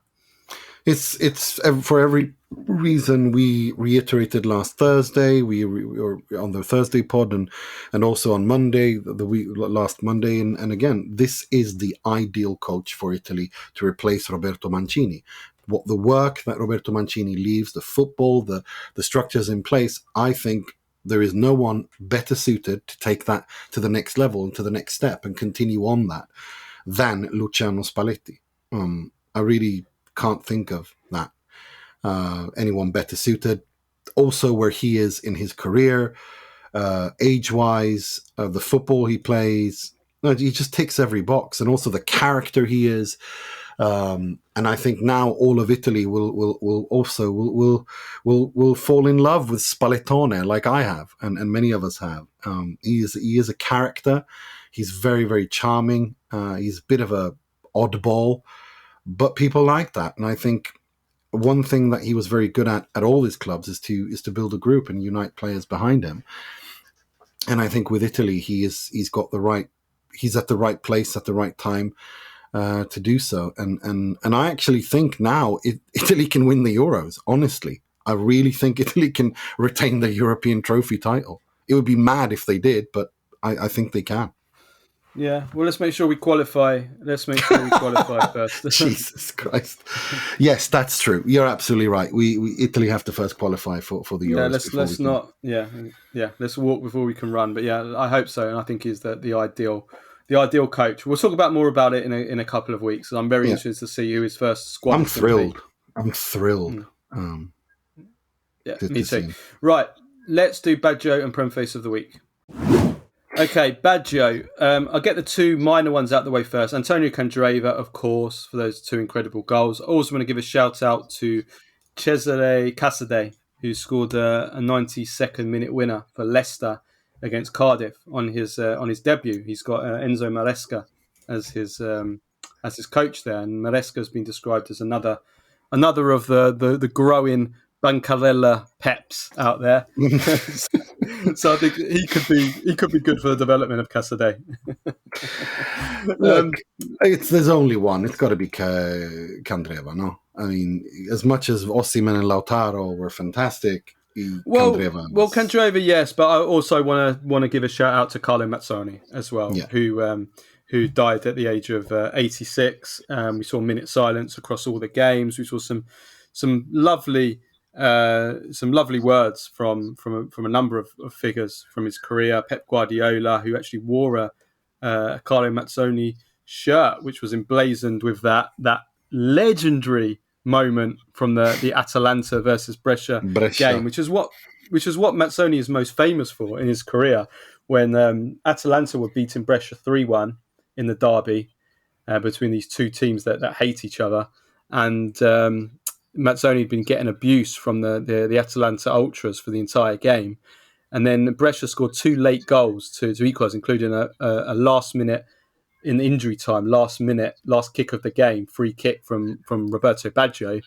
It's for every reason we reiterated last Thursday. We were on the Thursday pod and also on Monday, last Monday, and again, this is the ideal coach for Italy to replace Roberto Mancini. What the work that Roberto Mancini leaves, the football, the structures in place, I think there is no one better suited to take that to the next level and to the next step and continue on that than Luciano Spalletti. I really can't think of that. Anyone better suited. Also where he is in his career, age-wise, the football he plays, he just ticks every box. And also the character he is. And I think now all of Italy will fall in love with Spallettone like I have and many of us have. He is a character. He's very, very charming. He's a bit of a oddball, but people like that. And I think one thing that he was very good at all his clubs is to build a group and unite players behind him. And I think with Italy, he's at the right place at the right time to do so. And I actually think now Italy can win the Euros. Honestly, I really think Italy can retain the European trophy title. It would be mad if they did, but I think they can. Yeah, well, let's make sure we qualify. First. Jesus Christ! Yes, that's true. You're absolutely right. We Italy have to first qualify for the Euros. Let's not. Yeah. Let's walk before we can run. But yeah, I hope so, and I think he's the ideal coach. We'll talk about more about it in a couple of weeks. I'm very interested to see who his first squad. I'm thrilled. Me too. Right, let's do Baggio and Prem Face of the week. Okay, Baggio. I'll get the two minor ones out the way first. Antonio Candreva, of course, for those two incredible goals. I also want to give a shout out to Cesare Casade, who scored a 92nd minute winner for Leicester against Cardiff on his debut. He's got Enzo Maresca as his coach there, and Maresca has been described as another of the growing Bancarella Peps out there. So I think he could be good for the development of Casade. Look, there's only one. It's got to be Candreva, no? I mean, as much as Osimhen and Lautaro were fantastic, Candreva, yes, but I also want to give a shout out to Carlo Mazzone as well, who died at the age of 86. We saw minute silence across all the games. We saw some lovely words from a number of figures from his career. Pep Guardiola, who actually wore a Carlo Mazzone shirt, which was emblazoned with that legendary moment from the Atalanta versus Brescia game, which is what Mazzone is most famous for in his career, when Atalanta were beating Brescia 3-1 in the derby between these two teams that hate each other, and Mazzone had been getting abuse from the Atalanta ultras for the entire game, and then Brescia scored two late goals to equalise, including a last minute in injury time, last kick of the game, free kick from Roberto Baggio,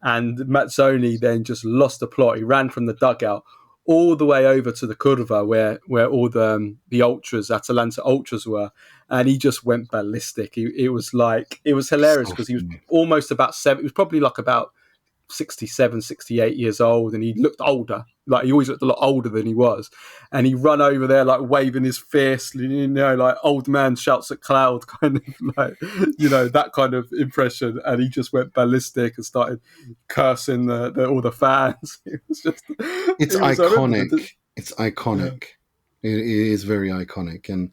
and Mazzone then just lost the plot. He ran from the dugout all the way over to the Curva where all the ultras, Atalanta ultras, were, and he just went ballistic. It was hilarious because he was almost about 7. It was probably like about 67, 68 years old, and he looked older. Like, he always looked a lot older than he was. And he run over there, like, waving his fist, like old man shouts at cloud, kind of like, that kind of impression. And he just went ballistic and started cursing all the fans. It was just... It's iconic. It's iconic. Yeah. It is very iconic. And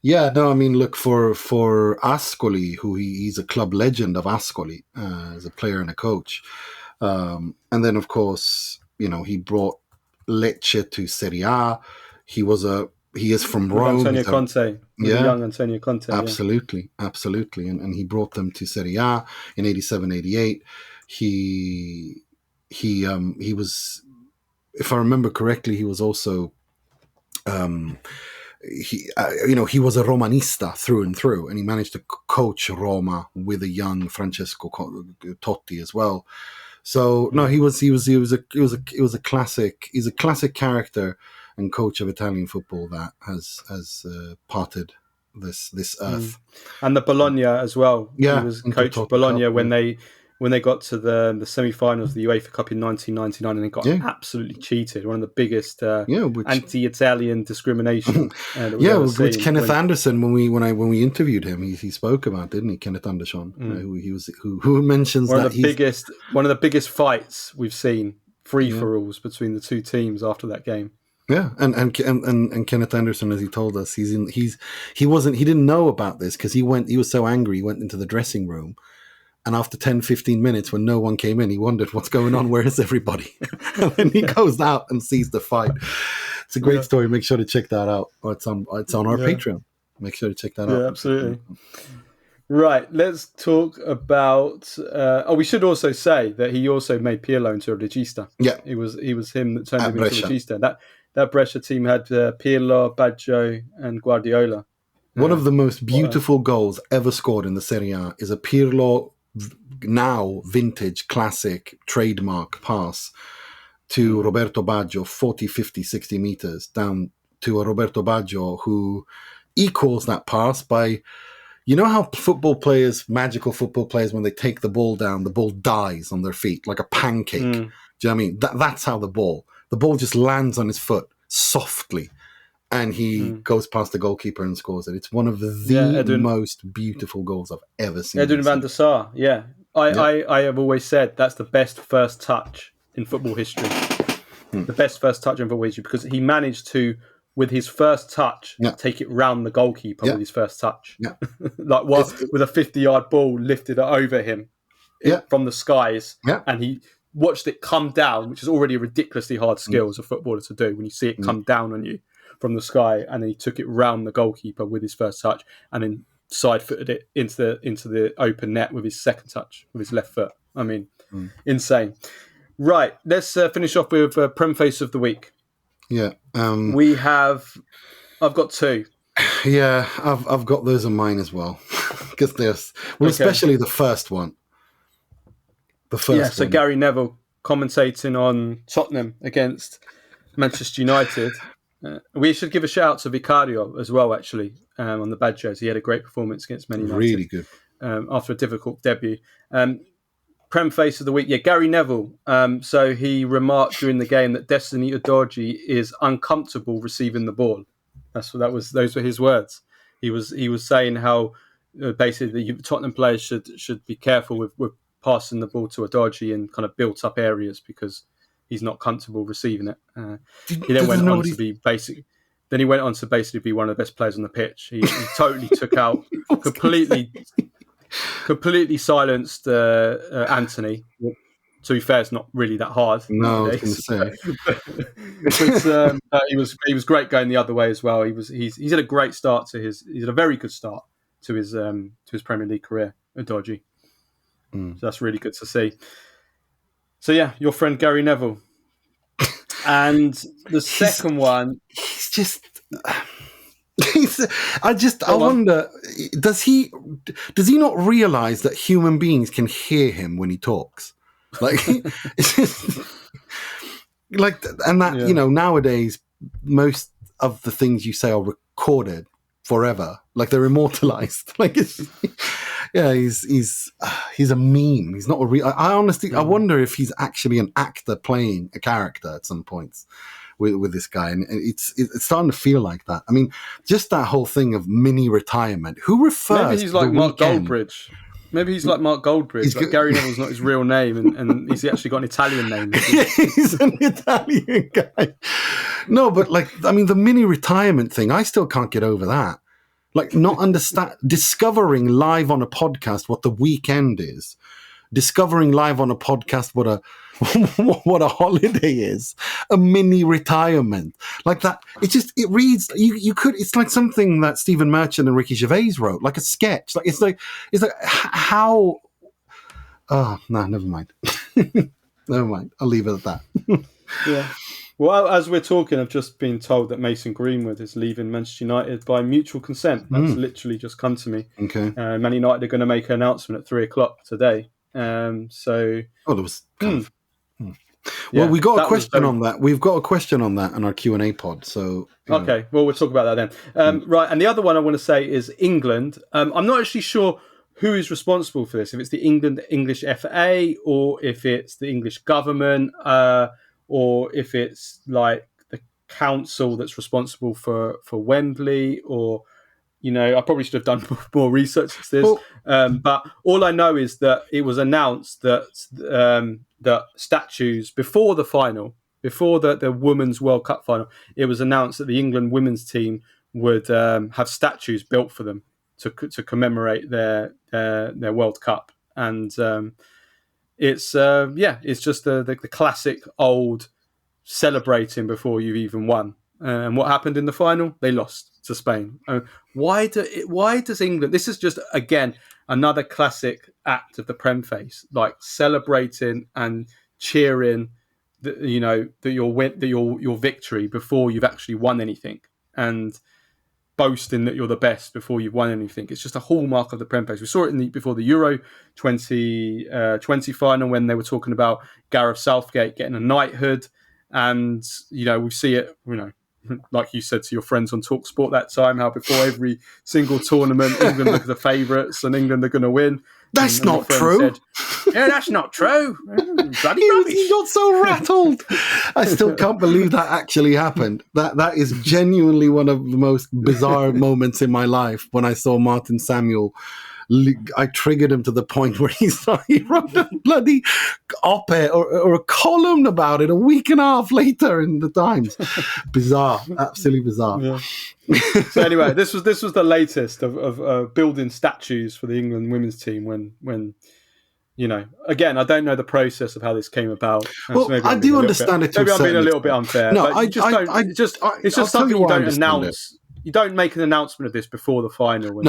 yeah, no, I mean, look, for Ascoli, who he's a club legend of Ascoli as a player and a coach. And then, of course, he brought Lecce to Serie A. He is from Rome. Antonio Conte. Young Antonio Conte. Absolutely. Yeah. Absolutely. And he brought them to Serie A in 87, 88. He was, if I remember correctly, he was also, he was a Romanista through and through, and he managed to coach Roma with a young Francesco Totti as well. So no, he was a classic. He's a classic character and coach of Italian football that has parted this earth. And the Bologna as well. Yeah, he was coach of Bologna when they got to the semi-finals of the UEFA Cup in 1999, and they got absolutely cheated. One of the biggest anti-Italian discrimination. Which Kenneth Anderson, when we interviewed him, he spoke about, didn't he? Kenneth Anderson, who mentions one of the biggest fights we've seen, free-for-alls between the two teams after that game. Yeah, and Kenneth Anderson, as he told us, he didn't know about this because he was so angry. He went into the dressing room. And after 10, 15 minutes, when no one came in, he wondered, what's going on? Where is everybody? And then he goes out and sees the fight. It's a great story. Make sure to check that out. It's on our Patreon. Make sure to check that out. Yeah, absolutely. Right. Let's talk about... we should also say that he also made Pirlo into a regista. Yeah. It was him that turned him into a regista. That Brescia team had Pirlo, Baggio, and Guardiola. One of the most beautiful goals ever scored in the Serie A is a Pirlo... now vintage classic trademark pass to Roberto Baggio, 40, 50, 60 meters down to a Roberto Baggio who equals that pass by, how magical football players, when they take the ball down, the ball dies on their feet like a pancake. Do you know what I mean? That's how the ball just lands on his foot softly. And he goes past the goalkeeper and scores it. It's one of the most beautiful goals I've ever seen. Edwin van der Sar, yeah. I have always said that's the best first touch in football history. The best first touch in football history, because he managed to, with his first touch, take it round the goalkeeper with his first touch. Yeah. With a 50-yard ball lifted over him from the skies. Yeah. And he watched it come down, which is already a ridiculously hard skill as a footballer to do, when you see it come down on you from the sky, and then he took it round the goalkeeper with his first touch, and then side-footed it into the open net with his second touch with his left foot. I mean, insane. Right, let's finish off with Prem Face of the Week. Yeah, I've got two. Yeah, I've got those in mine as well, because especially the first one. So Gary Neville commentating on Tottenham against Manchester United. We should give a shout out to Vicario as well, actually, on the Badgers. He had a great performance against Man United. Really good. After a difficult debut. Prem Face of the Week, Gary Neville. So he remarked during the game that Destiny Udogie is uncomfortable receiving the ball. Those were his words. He was saying how basically the Tottenham players should be careful with passing the ball to Udogie in kind of built up areas, because he's not comfortable receiving it. He then went on to be Then he went on to basically be one of the best players on the pitch. He totally took out, completely silenced Anthony. To be fair, it's not really that hard. No, I was going to say. But he was great going the other way as well. He's had a great start he's had a very good start to his Premier League career, Udogie. So that's really good to see. So yeah, your friend Gary Neville. And the second one, he's just. I wonder, does he not realize that human beings can hear him when he talks? Like, it's just, nowadays most of the things you say are recorded forever, like they're immortalized. Like, Yeah, he's a meme. He's not a real. I honestly, I wonder if he's actually an actor playing a character at some points with this guy, and it's starting to feel like that. I mean, just that whole thing of mini retirement. Who refers? Maybe he's like Mark Goldbridge. Maybe he's like Mark Goldbridge. Like Gary Neville's not his real name, and he's actually got an Italian name. He's an Italian guy. No, but like, I mean, the mini retirement thing, I still can't get over that. Like, not understand, discovering live on a podcast what the weekend is, discovering live on a podcast what a what a holiday is, a mini retirement like that. It reads. You could. It's like something that Stephen Merchant and Ricky Gervais wrote, like a sketch. Like it's like how. Oh no, never mind. Never mind. I'll leave it at that. Yeah. Well, as we're talking, I've just been told that Mason Greenwood is leaving Manchester United by mutual consent. That's literally just come to me. Okay. Man United are going to make an announcement at 3:00 today. So. Oh, there was. Well, we got a question on that. We've got a question on that in our Q&A pod. So okay, well, we'll talk about that then. Right, and the other one I want to say is England. I'm not actually sure who is responsible for this. If it's the English FA, or if it's the English government, or if it's like the council that's responsible for Wembley, or. You know, I probably should have done more research into this. But all I know is that it was announced that that statues before the final, before the Women's World Cup final, it was announced that the England women's team would have statues built for them to commemorate their World Cup. And it's just the classic old celebrating before you've even won. And what happened in the final? They lost to Spain. Why does England? This is just again another classic act of the Prem face, like celebrating and cheering, your victory before you've actually won anything, and boasting that you're the best before you've won anything. It's just a hallmark of the Prem face. We saw it before the Euro 2020 final when they were talking about Gareth Southgate getting a knighthood, and we see it. Like you said to your friends on TalkSport that time, how before every single tournament, England look at the favourites and England are going to win. That's not true. Said, yeah, that's not true. Bloody rubbish. He got so rattled. I still can't believe that actually happened. That is genuinely one of the most bizarre moments in my life when I saw Martin Samuel. I triggered him to the point where he wrote a bloody op-ed or a column about it a week and a half later in the Times. Bizarre, absolutely bizarre. Yeah. So anyway, this was the latest of building statues for the England women's team. When again, I don't know the process of how this came about. Well, so I do understand it. Maybe I'm being a little bit unfair. No, but it's just something you don't announce. You don't make an announcement of this before the final.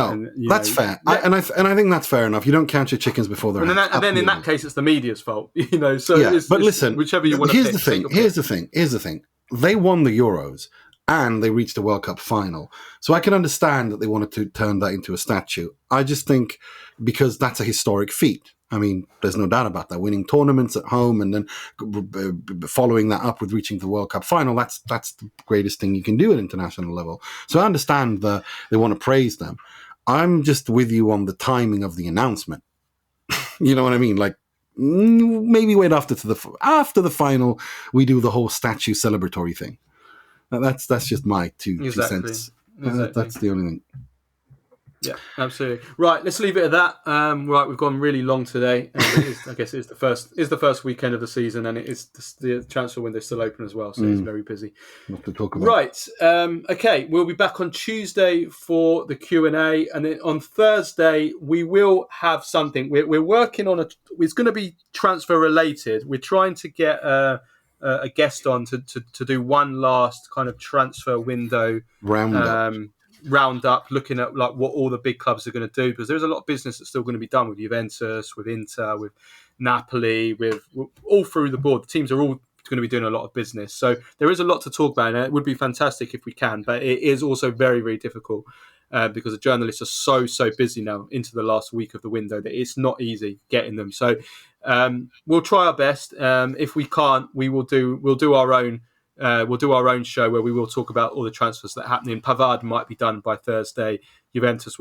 That's fair. Yeah. And I think that's fair enough. You don't count your chickens before they're hatched. And then in that case, it's the media's fault. So yeah, but listen, whichever you want to pick. Here's the thing. They won the Euros and they reached the World Cup final. So I can understand that they wanted to turn that into a statue. I just think because that's a historic feat. I mean, there's no doubt about that. Winning tournaments at home and then following that up with reaching the World Cup final, that's the greatest thing you can do at international level. So I understand that they want to praise them. I'm just with you on the timing of the announcement. You know what I mean? Like, maybe wait after the final, we do the whole statue celebratory thing. That's just my two cents. Exactly. That's the only thing. Yeah, absolutely. Right, let's leave it at that. Right, we've gone really long today. I guess it's the first weekend of the season, and it is the transfer window is still open as well, so it's very busy. Not to talk about. Right, okay, we'll be back on Tuesday for the Q&A, and then on Thursday we will have something. We're working on it's going to be transfer related. We're trying to get a guest on to do one last kind of transfer window roundup, looking at like what all the big clubs are going to do, because there's a lot of business that's still going to be done with Juventus, with Inter, with Napoli, with all through the board. The teams are all going to be doing a lot of business, so there is a lot to talk about, and it would be fantastic if we can, but it is also very, very difficult because the journalists are so busy now into the last week of the window that it's not easy getting them. So we'll try our best. If we can't, we'll do our own. We'll do our own show where we will talk about all the transfers that are happening. Pavard might be done by Thursday. Juventus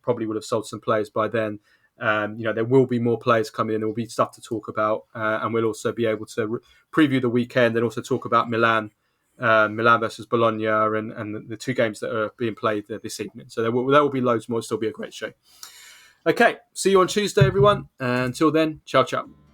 probably would have sold some players by then. There will be more players coming in. There will be stuff to talk about, and we'll also be able to preview the weekend and also talk about Milan versus Bologna, and the two games that are being played this evening. So there will be loads more. It'll still be a great show. Okay, see you on Tuesday, everyone. Until then, ciao, ciao.